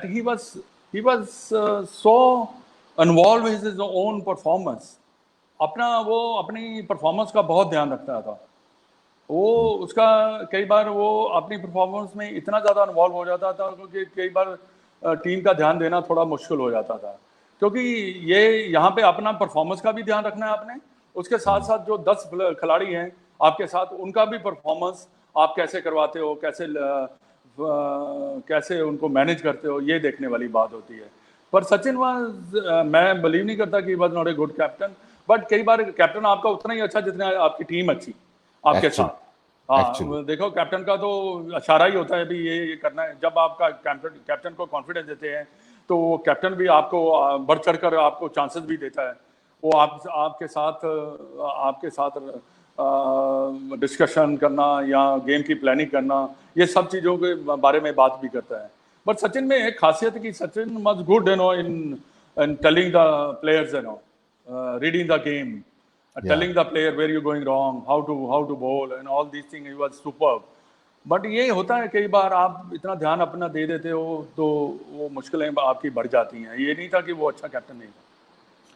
he was so involved with his own performance. अपनी performance का बहुत ध्यान रखता था वो। उसका कई बार वो अपनी परफॉर्मेंस में इतना ज़्यादा इन्वॉल्व हो जाता था क्योंकि कई बार टीम का ध्यान देना थोड़ा मुश्किल हो जाता था, क्योंकि ये यहाँ पे अपना परफॉर्मेंस का भी ध्यान रखना है आपने, उसके साथ साथ जो 10 खिलाड़ी हैं आपके साथ, उनका भी परफॉर्मेंस आप कैसे करवाते हो, कैसे उनको मैनेज करते हो, ये देखने वाली बात होती है। पर सचिन मैं बिलीव नहीं करता कि was not a good captain, but कई बार कैप्टन आपका उतना ही अच्छा जितना आपकी टीम अच्छी आपके साथ। हाँ, देखो कैप्टन का तो इशारा ही होता है भी ये करना है। जब आपका कैप्टन को कॉन्फिडेंस देते हैं तो वो कैप्टन भी आपको बढ़ चढ़ कर आपको चांसेस भी देता है। वो आपके साथ डिस्कशन करना या गेम की प्लानिंग करना, ये सब चीज़ों के बारे में बात भी करता है। बट सचिन में एक खासियत कि Sachin was good in telling the players, reading the game, telling the player where you're going wrong, how to bowl, and all these things. He was superb. But ये होता है कई बार आप इतना ध्यान अपना दे देते हो तो वो मुश्किलें आपकी बढ़ जाती हैं। ये नहीं था कि वो अच्छा कैप्टन नहीं था।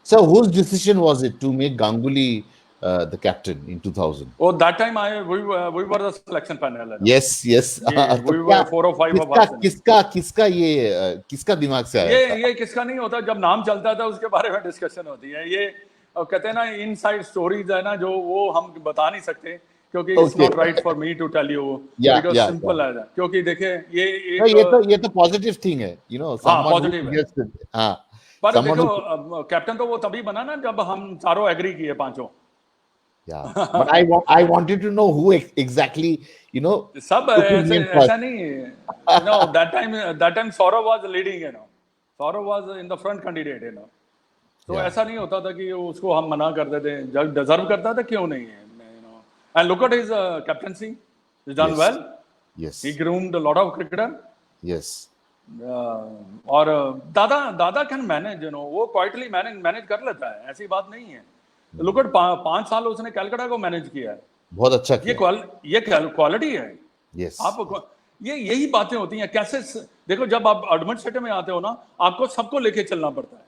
So whose decision was it to make Ganguly the captain in 2000. Oh, that time we were the selection panel. Yes, yes. तो We क्या were 4 or 5 of us. किसका दिमाग से आया था? ये किसका नहीं होता, जब नाम चलता था उसके बारे में डिस्कशन होती है। ये कहते हैं ना इनसाइड स्टोरीज है ना, जो वो हम बता नहीं सकते क्योंकि it's not right for me to tell you, because simple है। क्योंकि देखिए ये तो पॉजिटिव थिंग है, यू नो, पॉजिटिव है। हाँ, पर देखो कैप्टन तो वो तभी बना ना जब हम चारों एग्री किए, पांचों। Yeah, but I wanted to know who exactly, you know. सब ऐसा नहीं, you know, that time Saurav was leading, you know. Saurav was in the front candidate, you know. तो ऐसा नहीं होता था कि उसको हम मना कर देते, जब डिजर्व करता था क्यों नहीं है, you know. And look at his captaincy, he's done well. Yes. He groomed a lot of cricketer. Yes. और दादा कैन मैनेज, यू नो, वो क्वाइटली मैनेज कर लेता है, ऐसी बात नहीं है। लुक एट 5 साल उसने कलकत्ता को मैनेज किया है, बहुत अच्छा किया। ये क्वालिटी है। yes. आप यही बातें होती हैं। कैसे देखो, जब आप एडमिनिस्ट्रेटिव में आते हो ना, आपको सबको लेके चलना पड़ता है,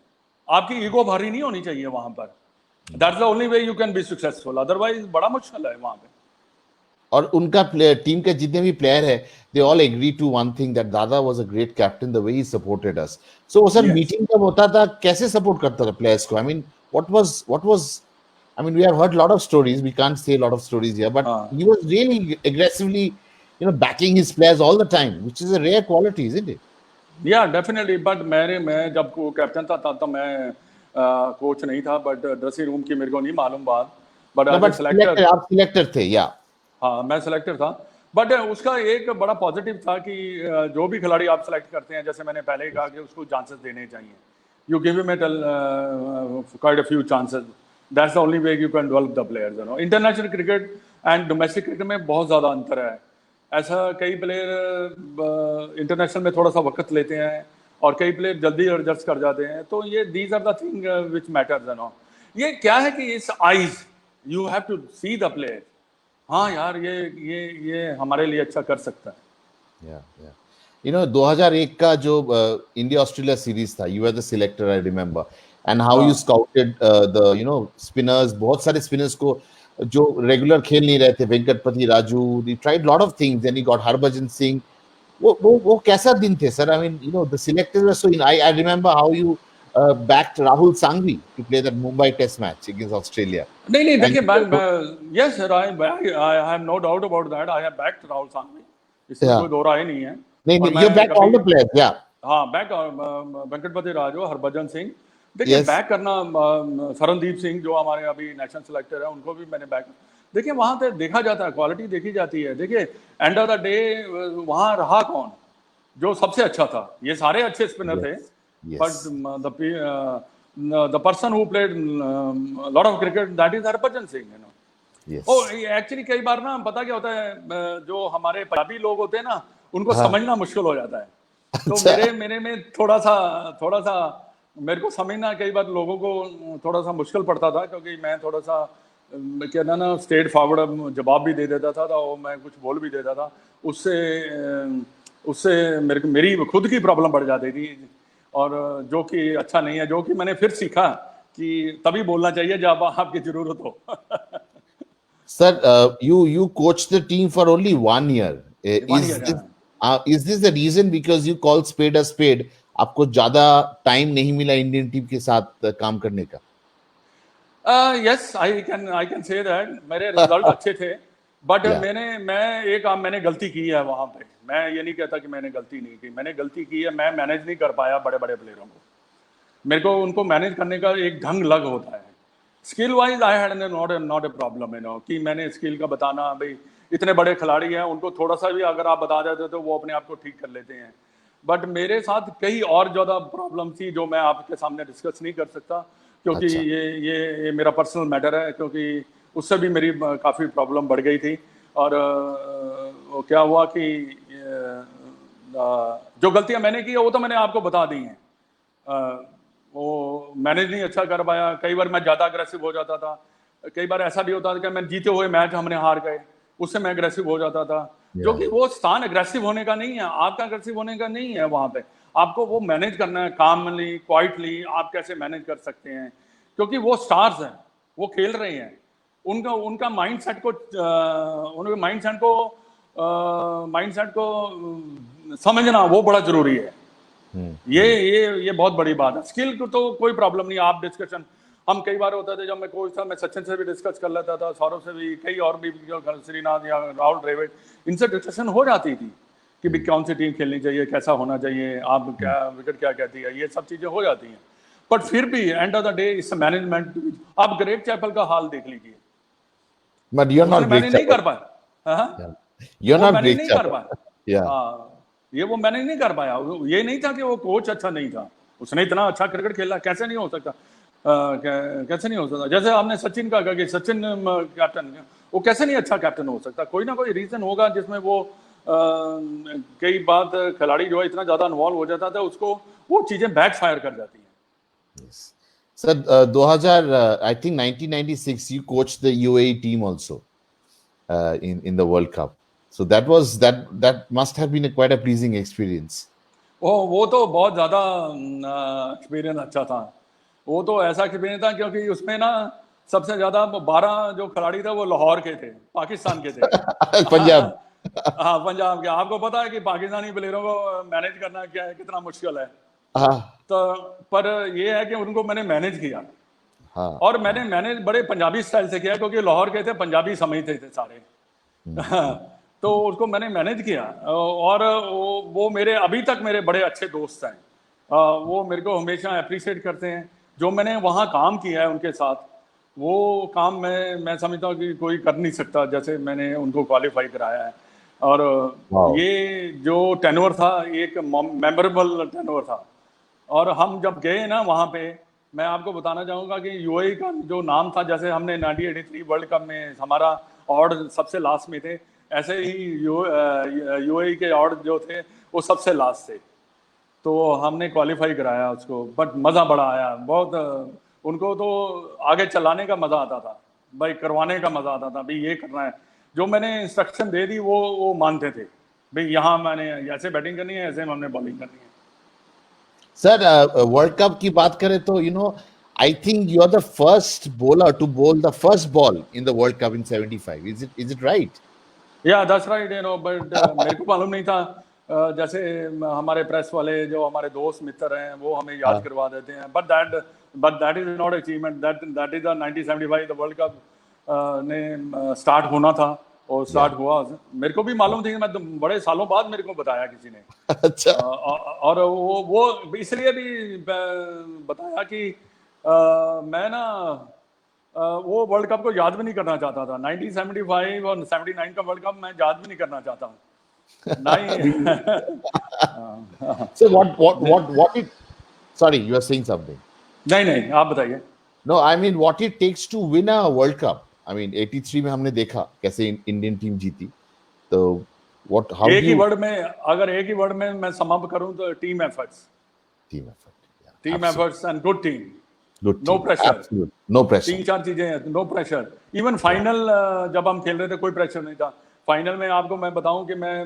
आपकी ईगो भारी नहीं होनी चाहिए वहां पर। That's the only way you can be successful, otherwise बड़ा मुश्किल है वहां पे। और उनका टीम के जितने भी प्लेयर है, they all agree to one thing, that Dada was a great captain, the way he supported us. So sir, meeting जब होता था कैसे सपोर्ट करता था प्लेयर्स को? I mean what was I mean, we have heard a lot of stories, we can't say a lot of stories here, but he was really aggressively, you know, backing his players all the time, which is a rare quality, isn't it? Yeah, definitely. But मैं जब captain था तब तो मैं coach नहीं था, but dressing room की मेरे को नहीं मालूम बात, बट आप सिलेक्टर थे, या? हाँ, मैं सिलेक्टर था। बट उसका एक बड़ा पॉजिटिव था कि जो भी खिलाड़ी आप सेलेक्ट करते हैं, जैसे मैंने पहले ही कहा कि उसको चांसेस देने चाहिए। You give him quite a few chances. That's the only way you can develop the players, you know. International cricket and domestic cricket में बहुत ज़्यादा अंतर है। ऐसा कई प्लेयर इंटरनेशनल में थोड़ा सा वक्त लेते हैं और कई प्लेयर जल्दी एडजस्ट कर जाते हैं। तो ये these are the thing which matters, you know. ये क्या है कि इस eyes you have to see the player, हाँ यार ये हमारे लिए अच्छा कर सकता है। या you know, 2001 का जो इंडिया ऑस्ट्रेलिया सीरीज था, you were the selector, I remember, and how you scouted the, you know, spinners, बहुत सारे spinners को जो रेगुलर खेल नहीं रहे थे, Venkatapati Raju, you tried lot of things, then you got Harbhajan Singh. वो कैसा दिन थे sir? I mean, you know, the selectors were so I remember how you backed Rahul Sangvi to play that Mumbai Test match against Australia. नहीं देखिए, yes sir, I have no doubt about that. I have backed Rahul Sangvi, इसमें कोई दो राय नहीं है। नहीं, you back all the players, yeah. हाँ, back Venkatapati Raju, Harbhajan Singh, देखिए बैक करना, शरणदीप सिंह जो हमारे अभी नेशनल सिलेक्टर है, उनको भी मैंने बैक। देखिए वहां पे देखा जाता है, क्वालिटी देखी जाती है। देखिए एंड ऑफ द डे वहां रहा कौन जो सबसे अच्छा था? ये सारे अच्छे स्पिनर थे, but the person who played lot of cricket, that is Harbhajan Singh, you know. Actually कई बार ना पता क्या होता है, जो हमारे पंजाबी लोग होते हैं ना, उनको समझना मुश्किल हो जाता है। तो मेरे में थोड़ा सा मेरे को समझना कई बार लोगों को थोड़ा सा मुश्किल पड़ता था, क्योंकि मैं थोड़ा सा कहना ना स्ट्रेट फॉरवर्ड जवाब भी दे देता था, तो मैं कुछ बोल भी देता था। उससे मेरी खुद की प्रॉब्लम बढ़ जाती थी, और जो कि अच्छा नहीं है, जो कि मैंने फिर सीखा कि तभी बोलना चाहिए जब आपकी जरूरत हो। Sir, you coached the team for only 1 year. Is this the reason, because you call spade a spade, आपको ज्यादा टाइम नहीं मिला इंडियन टीम के साथ काम करने का? Yes, I can say that. मेरे रिजल्ट अच्छे थे, बट मैंने गलती की है वहां पे। मैं ये नहीं कहता कि मैंने गलती नहीं की, मैंने गलती की है। मैं मैनेज नहीं कर पाया बड़े प्लेयरों को। मेरे को उनको मैनेज करने का एक ढंग लग होता है। Skill wise I had not a problem, you know, कि मैंने स्किल का बताना, भाई इतने बड़े खिलाड़ी हैं, उनको थोड़ा सा भी अगर आप बता देते तो वो अपने आप को ठीक कर लेते हैं। बट मेरे साथ कई और ज़्यादा प्रॉब्लम थी जो मैं आपके सामने डिस्कस नहीं कर सकता, क्योंकि ये मेरा पर्सनल मैटर है, क्योंकि उससे भी मेरी काफ़ी प्रॉब्लम बढ़ गई थी। और वो क्या हुआ कि जो गलतियां मैंने की है वो तो मैंने आपको बता दी हैं। वो मैनेज नहीं अच्छा कर पाया, कई बार मैं ज़्यादा अग्रेसिव हो जाता था, कई बार ऐसा भी होता था कि मैं जीते हुए मैच हमने हार गए, उससे मैं अग्रेसिव हो जाता था। जो कि वो स्थान अग्रेसिव होने का नहीं है, आपका अग्रेसिव होने का नहीं है। वहां पे आपको वो मैनेज करना है, कामली क्वाइटली आप कैसे मैनेज कर सकते हैं, क्योंकि वो स्टार्स हैं, वो खेल रहे हैं। उनका उनका माइंडसेट को समझना वो बड़ा जरूरी है। ये बहुत बड़ी बात है। स्किल को तो कोई प्रॉब्लम नहीं, आप डिस्कशन, हम कई बार होता था जब मैं कोच था, मैं सचिन से भी डिस्कस कर लेता था, सौरभ से भी, कई और भी, श्रीनाथ या राहुल द्रविड़, इनसे डिस्कशन हो जाती थी कि भी कौन सी टीम खेलनी चाहिए, कैसा होना चाहिए, आप क्या विकेट क्या कहती है, ये सब चीजें हो जाती हैं। बट फिर भी एंड ऑफ द डे इस मैनेजमेंट, आप ग्रेग चैपल का हाल देख लीजिए, But you're not manage Greg नहीं कर Chappell. पाया। हाँ? Yeah. You're वो not मैनेज Greg नहीं कर Chappell. पाया। Yeah. ये वो मैनेज नहीं कर पाया। ये नहीं था कि वो कोच अच्छा नहीं था, उसने इतना अच्छा क्रिकेट खेला, कैसे नहीं हो सकता, कैसे नहीं हो सकता। जैसे आपने सचिन का कहा कि सचिन कैप्टन, वो कैसे नहीं अच्छा कैप्टन हो सकता, कोई ना कोई रीजन होगा जिसमें वो कई बात खिलाड़ी जो है इतना ज्यादा इन्वॉल्व हो जाता था, उसको वो चीजें बैक फायर कर जाती हैं। Yes. Sir, 2000, I think 1996, you coached the UAE team also in the World Cup. So that must have been quite a pleasing experience. वो तो बहुत ज्यादा एक्सपीरियंस अच्छा था। वो तो ऐसा एक्सपीरियंस था क्योंकि उसमें ना सबसे ज्यादा 12 जो खिलाड़ी थे वो लाहौर के थे, पाकिस्तान के थे। Punjab. हाँ, पंजाब के। आपको पता है कि पाकिस्तानी प्लेयरों को मैनेज करना क्या है, कितना मुश्किल है। तो पर ये है कि उनको मैंने मैनेज किया। हाँ, और मैंने मैनेज बड़े पंजाबी स्टाइल से किया, क्योंकि लाहौर के थे, पंजाबी समझते थे सारे। तो उसको मैंने मैनेज किया, और वो मेरे अभी तक मेरे बड़े अच्छे दोस्त हैं। वो मेरे को हमेशा अप्रिशिएट करते हैं। जो मैंने वहाँ काम किया है उनके साथ, वो काम मैं समझता हूँ कि कोई कर नहीं सकता, जैसे मैंने उनको क्वालिफाई कराया है। और ये जो टेन्योर था, एक मेमोरेबल टेन्योर था। और हम जब गए ना वहाँ पे, मैं आपको बताना चाहूँगा कि यूएई का जो नाम था, जैसे हमने 1983 वर्ल्ड कप में हमारा ऑड सबसे लास्ट में थे, ऐसे ही यूएई के ऑड जो थे वो सबसे लास्ट थे। तो हमने क्वालिफाई कराया उसको, बट मज़ा बड़ा आया बहुत। उनको तो आगे चलाने का मज़ा आता था भाई, करवाने का मज़ा आता था भाई, ये करना है। जो मैंने इंस्ट्रक्शन दे दी वो मानते थे भाई, यहाँ मैंने ऐसे बैटिंग करनी है, ऐसे हमने बॉलिंग करनी है। सर, वर्ल्ड कप की बात करें तो I think you are the first bowler to bowl the first ball in the World Cup in 75. Is it right? Yeah, that's right, but मेरे को मालूम नहीं था। जैसे हमारे प्रेस वाले जो हमारे दोस्त मित्र हैं वो हमें याद करवा देते हैं, but that is not achievement, that is the 1975 the World Cup ने स्टार्ट होना था, और स्टार्ट हुआ। मेरे को भी मालूम थी, मैं तो बड़े सालों बाद मेरे को बताया किसी ने। अच्छा। और वो इसलिए भी बताया कि मैं ना वो वर्ल्ड कप को याद भी नहीं करना चाहता था। 1975 और 79 का वर्ल्ड कप मैं याद भी नहीं करना चाहता हूँ। So what it, sorry, you are saying something. नहीं, आप बताइए। No, I mean what it takes to win a World Cup. I mean 83 में हमने देखा कैसे इंडियन टीम जीती। तो एक ही वर्ड में, अगर एक ही वर्ड में मैं समाप्त करूं तो team efforts and good team, no pressure, no pressure, 3-4 चीजें हैं, नो प्रेशर। इवन फाइनल जब हम खेल रहे थे कोई प्रेशर नहीं था। फाइनल में आपको मैं बताऊं कि मैं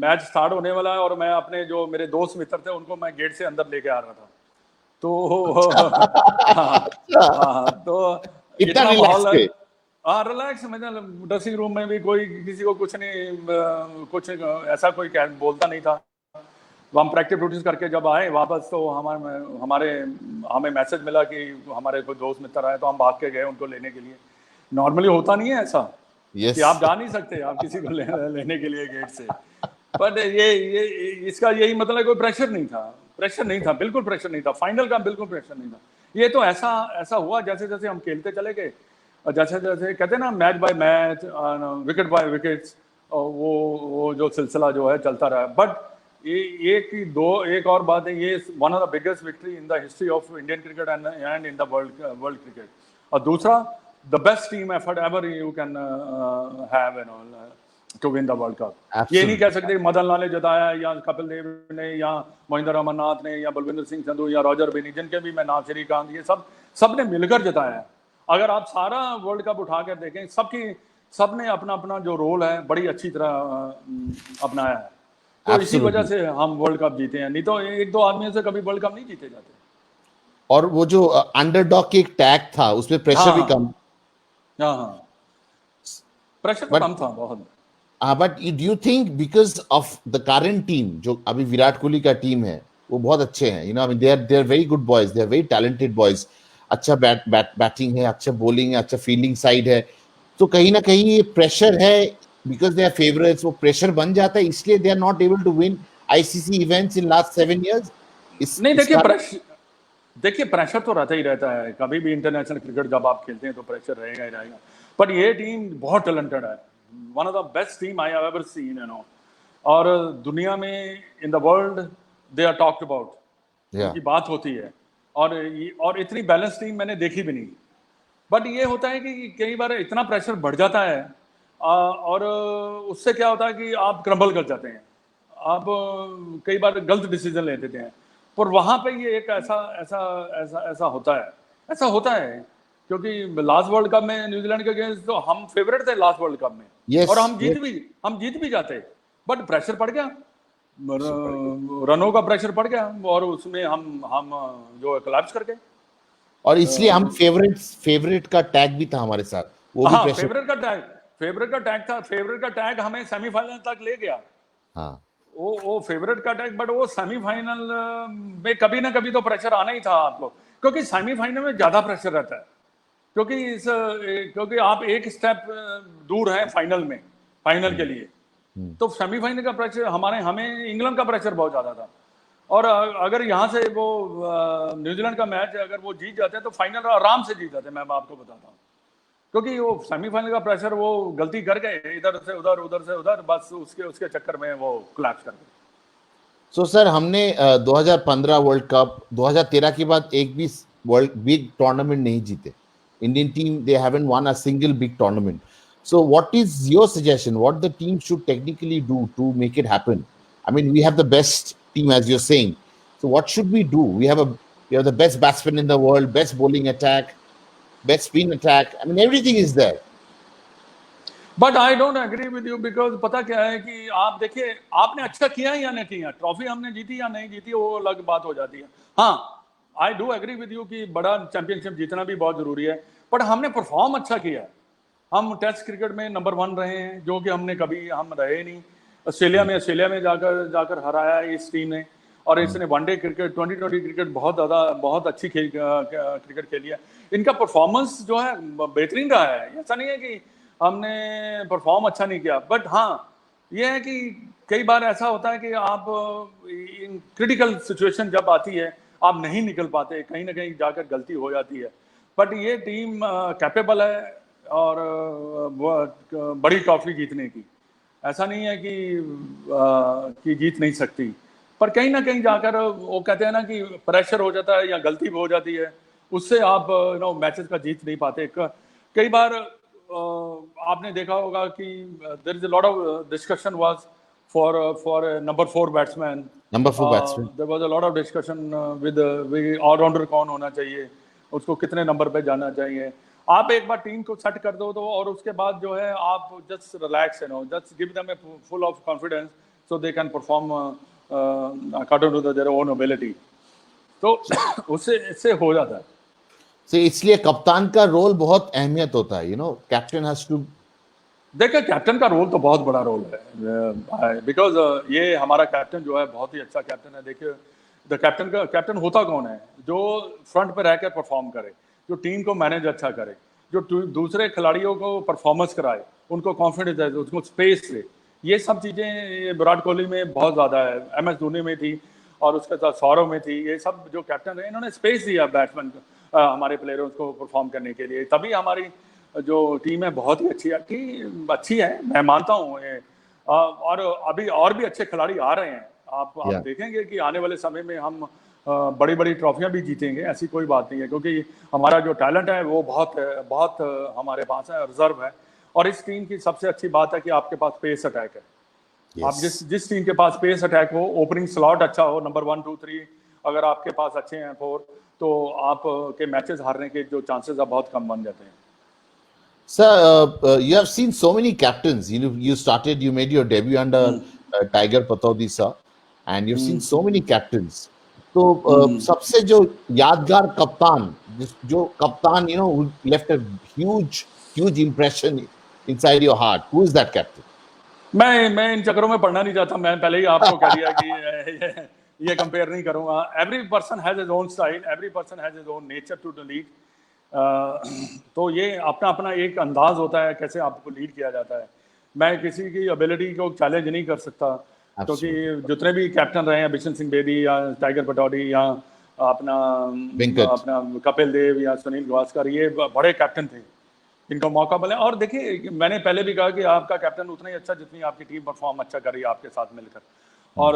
मैच स्टार्ट होने वाला है, और मैं अपने जो मेरे दोस्त मित्र थे उनको मैं गेट से अंदर लेके आ रहा था। तो तो इतना माहौल, रिलैक्स, मतलब ड्रेसिंग रूम में भी कोई किसी को कुछ नहीं, कुछ ऐसा कोई बोलता नहीं था। हम प्रैक्टिस प्रूटिस करके जब आए वापस, तो हमें मैसेज मिला कि हमारे कोई दोस्त मित्र आए, तो हम भाग के गए उनको लेने के लिए। नॉर्मली होता नहीं है ऐसा कि आप जा नहीं सकते आप किसी को लेने के लिए गेट से। बट ये इसका यही मतलब कोई प्रेशर नहीं था, बिल्कुल प्रेशर नहीं था। फाइनल का बिल्कुल प्रेशर नहीं था। ये तो ऐसा हुआ जैसे जैसे हम खेलते चले गए, और जैसे जैसे कहते हैं ना, match by match, wicket bye wickets, वो जो सिलसिला जो है चलता रहा। बट एक और बात है, ये one of the biggest victory in the history of Indian cricket and in the world cricket. और दूसरा, the best team effort ever you can have to win the world cup. ये नहीं कह सकते मदन लाल ने जिताया, या कपिल देव ने, या मोहिंदर अमरनाथ ने, या बलविंदर सिंह संधू, या रॉजर बेनी, जिनके भी मैं नाम, श्रीकांत, ये सब ने मिलकर जिताया है। अगर आप सारा वर्ल्ड कप उठा कर देखें, सबने अपना अपना जो रोल है बड़ी अच्छी तरह अपनाया है। तो इसी वजह से हम वर्ल्ड कप जीते हैं, नहीं तो एक दो आदमियों से कभी वर्ल्ड कप नहीं जीते जाते। और वो जो अंडरडॉग की एक टैग था, उसमें प्रेशर भी कम। हाँ हाँ, प्रेशर तो But कम था बहुत। but do you think because of the current team, जो अभी विराट कोहली का टीम है, वो बहुत अच्छे हैं, I mean they are very good boys, they are very talented boys, अच्छा बैटिंग है, अच्छा बॉलिंग है, अच्छा फील्डिंग साइड है, तो कहीं ना कहीं ये प्रेशर है, बिकॉज दे आर फेवरेट्स, वो प्रेशर बन जाता है, इसलिए they are not able to win ICC events in last 7 years. नहीं, इस कारण देखिए प्रेशर तो रहता ही रहता है, कभी भी इंटरनेशनल क्रिकेट जब आप खेलते हैं तो प्रेशर रहेगा ही रहेगा। पर ये टीम बहुत टैलेंटेड है, one of the best team I have ever seen, और दुनिया में in the world they are talked about, उनकी बात होती है, और इतनी बैलेंस टीम मैंने देखी भी नहीं। बट ये होता है कि कई बार इतना प्रेशर बढ़ जाता है, और उससे क्या होता है कि आप क्रम्बल कर जाते हैं, आप कई बार गलत डिसीजन ले लेते हैं। पर वहां पे ये एक ऐसा ऐसा ऐसा ऐसा होता है क्योंकि लास्ट वर्ल्ड कप में न्यूजीलैंड के अगेंस्ट तो हम फेवरेट थे लास्ट वर्ल्ड कप में, और हम जीत भी जाते, बट प्रेशर पड़ गया, रनों का प्रेशर पड़ गया, और उसमें हम जो कोलैप्स कर गए। और इसलिए हम फेवरेट का टैग भी था हमारे साथ, वो भी हाँ, प्रेशर। फेवरेट का टैग हमें सेमीफाइनल तक ले गया। हाँ, वो फेवरेट का टैग, बट वो सेमीफाइनल में कभी ना कभी तो प्रेशर आना ही था आपको, क्योंकि सेमीफाइनल में ज्यादा प्रेशर रहता है, क्योंकि आप एक स्टेप दूर हैं फाइनल के लिए। तो सेमीफाइनल का प्रेशर हमें इंग्लैंड का प्रेशर बहुत ज्यादा था, और अगर यहाँ से वो न्यूजीलैंड का मैच अगर वो जीत जाते हैं तो फाइनल आराम से जीत जाते हैं, मैं आपको बताता हूँ, क्योंकि वो सेमीफाइनल का प्रेशर, वो गलती कर गए इधर से उधर, बस उसके चक्कर में वो कोलैप्स कर गए। सो सर, हमने 2015 वर्ल्ड कप, 2013 के बाद एक भी वर्ल्ड बिग टूर्नामेंट नहीं जीते। Indian team, they haven't one a single big tournament. So what is your suggestion? What the team should technically do to make it happen? I mean, we have the best team, as you're saying. So what should we do? We have the best batsman in the world, best bowling attack, best spin attack. I mean, everything is there. But I don't agree with you, because पता क्या है कि आप देखिए, आपने अच्छा किया या नहीं किया, ट्रॉफी हमने जीती या नहीं जीती, वो अलग बात हो जाती है। हाँ, I do agree with you कि बड़ा चैंपियनशिप जीतना भी बहुत जरूरी है, बट हमने परफॉर्म अच्छा किया। हम टेस्ट क्रिकेट में नंबर 1 रहे हैं, जो कि हम रहे नहीं। ऑस्ट्रेलिया में जाकर हराया इस टीम ने, और इसने वनडे क्रिकेट, 2020 क्रिकेट बहुत अच्छी क्रिकेट खेली है। इनका परफॉर्मेंस जो है बेहतरीन रहा है, ऐसा नहीं है कि हमने परफॉर्म अच्छा नहीं किया, बट हाँ ये है कि कई बार ऐसा होता है कि आप इन क्रिटिकल सिचुएशन जब आती है आप नहीं निकल पाते, कहीं ना कहीं जाकर गलती हो जाती है। बट ये टीम कैपेबल है और बड़ी ट्रॉफी जीतने की, ऐसा नहीं है कि जीत नहीं सकती, पर कहीं ना कहीं जाकर वो कहते हैं ना कि प्रेशर हो जाता है या गलती हो जाती है, उससे आप मैचेस का जीत नहीं पाते। कई बार आपने देखा होगा कि there is a lot of discussion was for number 4 batsman, there was a lot of discussion with all rounder कौन होना चाहिए, उसको कितने नंबर पे जाना चाहिए। आप एक बार टीम को सेट कर दो तो, और उसके बाद जो है आप just relax, just give them a full of confidence so they can perform according to their own ability, तो इससे हो जाता है। So, इसलिए कप्तान का रोल बहुत अहमियत होता है, कैप्टन हैज टू। देखिए, कैप्टन का रोल तो बहुत बड़ा रोल है, बिकॉज ये हमारा कैप्टन जो है बहुत ही अच्छा कैप्टन है। देखिए, कैप्टन होता कौन है? जो फ्रंट पे रहकर परफॉर्म करे, जो टीम को मैनेज अच्छा करे, जो दूसरे खिलाड़ियों को परफॉर्मेंस कराए, उनको कॉन्फिडेंस दे, उनको स्पेस दे। ये सब चीजें विराट कोहली में बहुत ज्यादा है, MS धोनी में थी, और उसके साथ सौरव में थी। ये सब जो कैप्टन है, इन्होंने स्पेस दिया बैट्समैन को, हमारे प्लेयरों को परफॉर्म करने के लिए, तभी हमारी जो टीम है बहुत ही अच्छी है, मैं मानता हूँ। और अभी और भी अच्छे खिलाड़ी आ रहे हैं, आप देखेंगे कि आने वाले समय में हम बड़ी बड़ी ट्रॉफियां भी जीतेंगे, ऐसी कोई बात नहीं है, क्योंकि हमारा जो टैलेंट है वो बहुत हमारे पास है, रिजर्व है। और इस टीम की सबसे अच्छी बात है कि आपके पास पेस अटैक है। आप जिस टीम के पास पेस अटैक हो, ओपनिंग स्लॉट अच्छा हो, नंबर 1, 2, 3 अगर आपके पास अच्छे हैं 4, तो आप के मैचेस हारने के जो चांसेस अब बहुत कम बन जाते हैं। Sir, you have seen so many captains. You made your debut under Tiger Pataudi sir, and you've seen so many captains. तो सबसे जो यादगार कप्तान जो कप्तान, who left a huge impression inside your heart? Who is that captain? मैं इन चक्करों में पढ़ना नहीं चाहता, मैं पहले ही आपको कह दिया कि ये कंपेयर नहीं करूंगा। Every person has his own style, every person has his own nature to lead. तो ये अपना अपना एक अंदाज होता है कैसे आपको लीड किया जाता है। मैं किसी की एबिलिटी को चैलेंज नहीं कर सकता, क्योंकि जितने भी कैप्टन रहे हैं, बिशन सिंह बेदी या टाइगर पटौड़ी या अपना कपिल देव या सुनील गावस्कर, ये बड़े कैप्टन थे, इनको मौका मिले। और देखिए, मैंने पहले भी कहा कि आपका कैप्टन उतना ही अच्छा जितनी आपकी टीम परफॉर्म अच्छा कर रही है आपके साथ मिलकर, और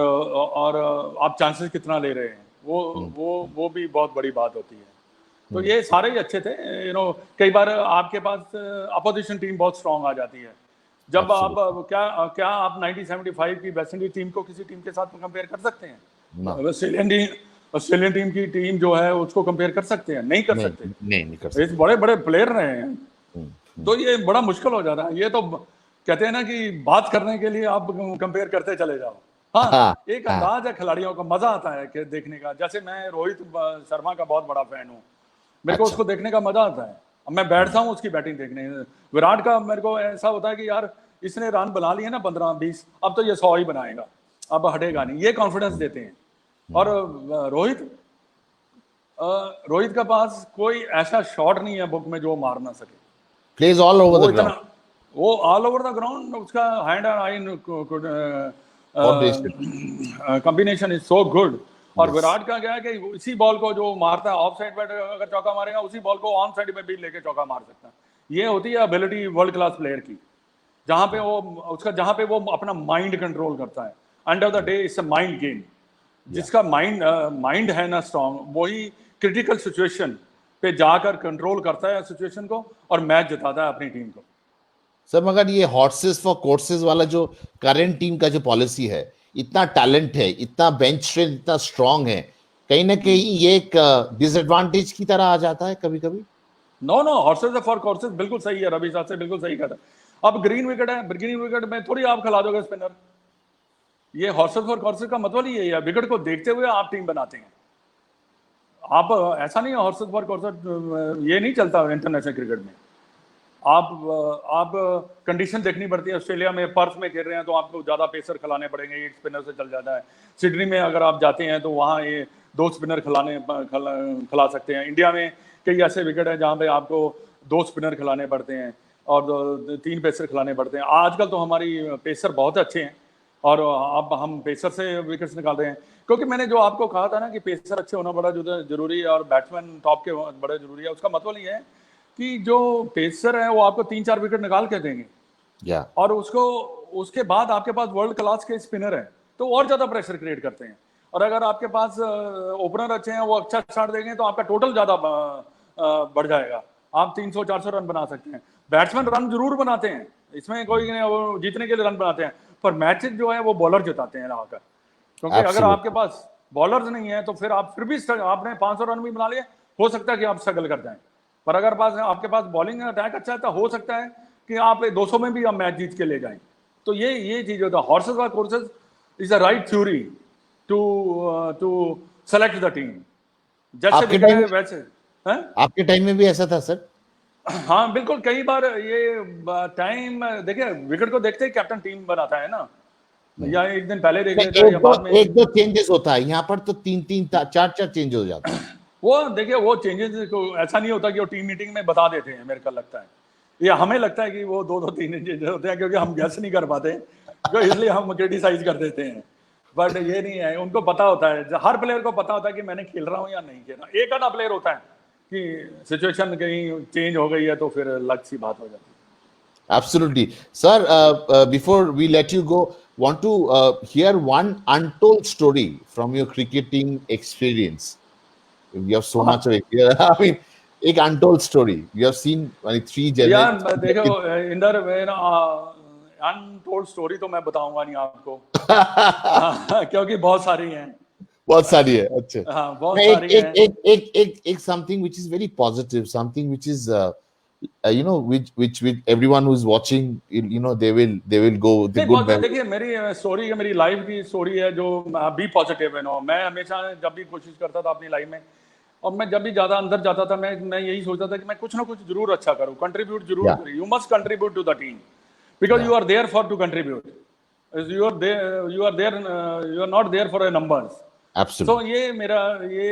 आप चांसेस कितना ले रहे हैं, वो भी बहुत बड़ी बात होती है। तो ये सारे ही अच्छे थे। कई बार आपके पास अपोजिशन टीम बहुत स्ट्रांग आ जाती है। जब आप क्या आप 1975 की वेस्ट इंडीज टीम को किसी टीम के साथ कंपेयर कर सकते हैं? ऑस्ट्रेलियन टीम की टीम जो है उसको कंपेयर कर सकते हैं? नहीं कर सकते। नहीं कर सकते। बड़े बड़े प्लेयर रहे हैं, तो ये बड़ा मुश्किल हो जाता है। ये तो कहते हैं ना कि बात करने के लिए आप कंपेयर करते चले जाओ। हाँ, एक अंदाज है खिलाड़ियों का, मजा आता है कि देखने का। जैसे मैं रोहित शर्मा का बहुत बड़ा फैन हूँ, मेरे को उसको देखने का मजा आता है। अब मैं बैठता हूँ उसकी बैटिंग देखने। विराट का मेरे को ऐसा होता है कि यार इसने रन बना लिए ना 15-20, अब तो ये 100 ही बनाएगा, अब हटेगा नहीं, ये कॉन्फिडेंस देते हैं। और रोहित के पास कोई ऐसा शॉट नहीं है बुक में जो मार ना सके। Plays all over the ground. वो ऑल ओवर द ग्राउंड, उसका hand and I combination is so good. और विराट का क्या है कि इसी बॉल को जो मारता है ऑफ साइड पर, अगर चौका मारेगा उसी बॉल को ऑन साइड में भी लेके चौका मार सकता है। ये होती है एबिलिटी वर्ल्ड क्लास प्लेयर की, जहां पे वो अपना माइंड कंट्रोल करता है। End of the day it's a mind game. जिसका माइंड है ना स्ट्रांग, वही क्रिटिकल सिचुएशन पे जाकर कंट्रोल करता है सिचुएशन को और मैच जिताता है अपनी टीम को। सर, मगर ये हॉर्सेस फॉर कोर्सेस वाला जो करंट टीम का जो पॉलिसी है, इतना टैलेंट है, इतना बेंच स्ट्रेंथ इतना स्ट्रांग है, कहीं ना कहीं ये एक डिसएडवांटेज की तरह आ जाता है कभी कभी। नो, हॉर्सेस फॉर कोर्सेस बिल्कुल सही है, रवि साहब से बिल्कुल सही कहता है। अब ग्रीन विकेट है, ग्रीन विकेट में थोड़ी आप खिला दोगे स्पिनर। ये हॉर्सेस फॉर कोर्सेस का मतलब ही है, विकेट को देखते हुए आप टीम बनाते हैं। आप ऐसा नहीं है हॉर्सेस फॉर कोर्सेस, ये नहीं चलता इंटरनेशनल क्रिकेट में। आप कंडीशन देखनी पड़ती है। ऑस्ट्रेलिया में पर्थ में खेल रहे हैं तो आपको ज्यादा पेसर खिलाने पड़ेंगे, एक स्पिनर से चल जाता है। सिडनी में अगर आप जाते हैं तो वहाँ ये 2 स्पिनर खिला सकते हैं। इंडिया में कई ऐसे विकेट हैं जहाँ पे आपको 2 स्पिनर खिलाने पड़ते हैं और 3 पेसर खिलाने पड़ते हैं। आजकल तो हमारी पेसर बहुत अच्छे हैं और अब हम पेसर से विकेट्स निकाल रहे हैं, क्योंकि मैंने जो आपको कहा था ना कि पेसर अच्छे होना बड़ा जरूरी है और बैट्समैन टॉप के बड़े जरूरी है। उसका मतलब ये है कि जो पेसर है वो आपको 3-4 विकेट निकाल के देंगे, और उसके बाद आपके पास वर्ल्ड क्लास के स्पिनर है तो और ज्यादा प्रेशर क्रिएट करते हैं। और अगर आपके पास ओपनर अच्छे हैं, वो अच्छा स्टार्ट देंगे तो आपका टोटल ज्यादा बढ़ जाएगा। आप 300-400 रन बना सकते हैं। बैट्समैन रन जरूर बनाते हैं, इसमें कोई नहीं, वो जीतने के लिए रन बनाते हैं, पर मैचेस जो है वो बॉलर जिताते हैं आकर। क्योंकि अगर आपके पास बॉलर्स नहीं है तो फिर आप भी आपने 500 रन भी बना लिए, हो सकता है कि आप स्ट्रगल कर जाएं। पर अगर आपके पास बॉलिंग अटैक अच्छा है तो हो सकता है कि आप 200 में भी आप मैच जीत के ले जाएं। तो ये चीज होता है। हॉर्सेस और courses is the right theory to select the team. जैसे वैसे आपके टाइम में भी ऐसा था सर? हाँ बिल्कुल, कई बार ये टाइम देखिए, विकेट को देखते ही कैप्टन टीम बनाता है ना, या एक दिन पहले देख लेता है या बाद में। एक दो चेंजेस होता है, यहाँ पर तो 3-4 चेंज हो जाता है। वो देखिए, वो चेंजेस को ऐसा नहीं होता कि वो टीम मीटिंग में बता देते हैं, मेरे को लगता है, या हमें लगता है कि वो 2-3 चेंजेस होते हैं, क्योंकि हम गैस नहीं कर पाते, तो इसलिए हम क्रिटिसाइज कर देते हैं। बट ये नहीं है, उनको पता होता है, हर प्लेयर को पता होता है कि मैंने खेल रहा हूँ या नहीं खेल रहा। एक आधा प्लेयर होता है कि सिचुएशन कहीं चेंज हो गई है तो फिर अलग सी बात हो जाती है। Absolutely, sir. Before we let you go, want to hear one untold story from your cricketing experience. You have so much of it. I mean, एक untold story. You have seen 3 generations. यार देखो Inder, untold story तो मैं बताऊंगा नहीं आपको क्योंकि बहुत सारी हैं। बहुत सारी है, अच्छा। हाँ, बहुत सारी हैं। एक something which is very positive, something which is which everyone who is watching, they will go the good way. देखिए, मेरी लाइफ की स्टोरी है जो बी पॉजिटिव है। मैं हमेशा जब भी कोशिश करता था अपनी लाइफ में और मैं जब भी ज़्यादा अंदर जाता था मैं यही सोचता था कि मैं कुछ ना कुछ जरूर अच्छा करूँ, कंट्रीब्यूट जरूर Yeah. करूँ. You must contribute to the team because Yeah. You are there for to contribute. You are not there for a numbers. Absolutely. तो ये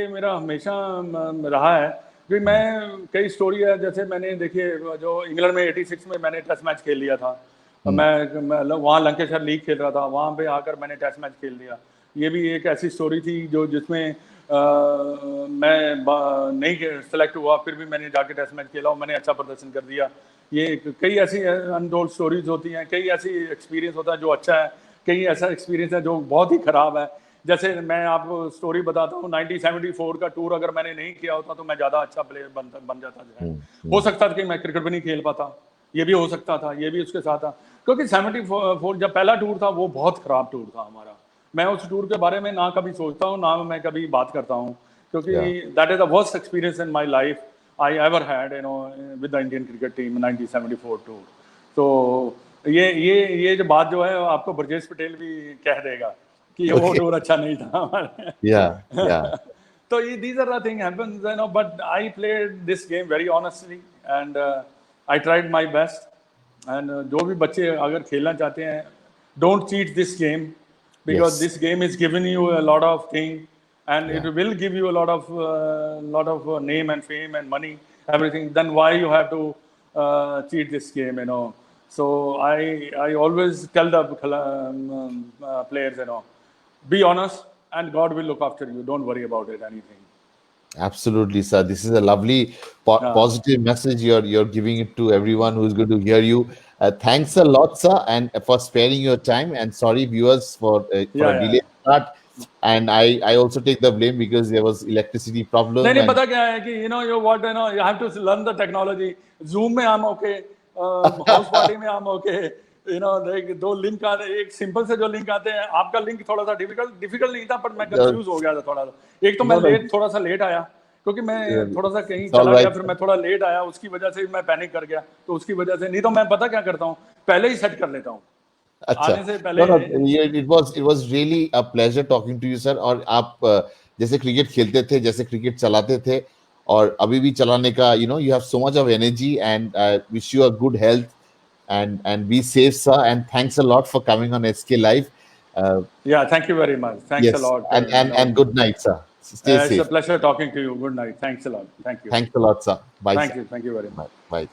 मेरा हमेशा रहा है कि मैं कई स्टोरी है, जैसे मैंने देखिए जो इंग्लैंड में 86 में मैंने टेस्ट मैच खेल लिया था. मैं वहाँ लंकेशायर लीग खेल रहा था, वहाँ पे आकर मैंने टेस्ट मैच खेल लिया. ये भी एक ऐसी स्टोरी थी जिसमें मैं नहीं सेलेक्ट हुआ, फिर भी मैंने जाके टेस्ट मैच खेला और मैंने अच्छा प्रदर्शन कर दिया. ये कई ऐसी अनटोल्ड स्टोरीज होती हैं, कई ऐसी एक्सपीरियंस होता है जो अच्छा है, कई ऐसा एक्सपीरियंस है जो बहुत ही खराब है. जैसे मैं आपको स्टोरी बताता हूँ, 1974 का टूर अगर मैंने नहीं किया होता तो मैं ज़्यादा अच्छा प्लेयर बन जाता जो है. हो सकता था कि मैं क्रिकेट भी नहीं खेल पाता, ये भी हो सकता था, ये भी उसके साथ था. क्योंकि 74 जब पहला टूर था वो बहुत खराब टूर था हमारा. मैं उस टूर के बारे में ना कभी सोचता हूँ ना मैं कभी बात करता हूँ, क्योंकि that is the worst experience in my life I ever had with the Indian cricket team 1974 tour. तो ये जो बात जो है आपको ब्रजेश पटेल भी कह देगा कि वो टूर अच्छा नहीं था हमारे. Yeah. So these are the things happens, but I played this game very honestly and I tried my best. And जो भी बच्चे अगर खेलना चाहते हैं, don't cheat this game because Yes. this game is giving you a lot of things and it will give you a lot of name and fame and money, everything. Then why you have to cheat this game, So I always tell the players, be honest and God will look after you. Don't worry about it, anything. Absolutely, sir. This is a lovely positive message you're giving it to everyone who's going to hear you. Thanks a lot, sir, and for sparing your time. And sorry, viewers, for a delayed start. And I also take the blame because there was electricity problem. नहीं पता क्या है कि you have to learn the technology. Zoom में I'm okay, house party में I'm okay. दो link आते, एक सिंपल से जो लिंक आते हैं, आपका लिंक थोड़ा सा डिफिकल्ट नहीं था, पर मैं कंफ्यूज हो गया था थोड़ा सा. एक तो मैं थोड़ा सा लेट आया क्योंकि मैं थोड़ा सा कहीं चला गया, फिर मैं थोड़ा लेट आया, उसकी वजह से मैं पैनिक कर गया. तो उसकी वजह से, नहीं तो मैं पता क्या करता हूँ, पहले ही सेट कर लेता हूँ. आने से पहले. It was really a pleasure talking to you, sir. और आप जैसे क्रिकेट खेलते थे, जैसे क्रिकेट चलाते थे, और अभी भी चलाने का, you have so much of energy, and wish you a good health and be safe, sir. And thanks a lot for coming on SK Live. Yeah, thank you very much. Thanks a lot. And good night, sir. Stay safe. It's a pleasure talking to you. Good night. Thanks a lot. Thank you. Thanks a lot, sir. Bye. Thank you very much. Bye.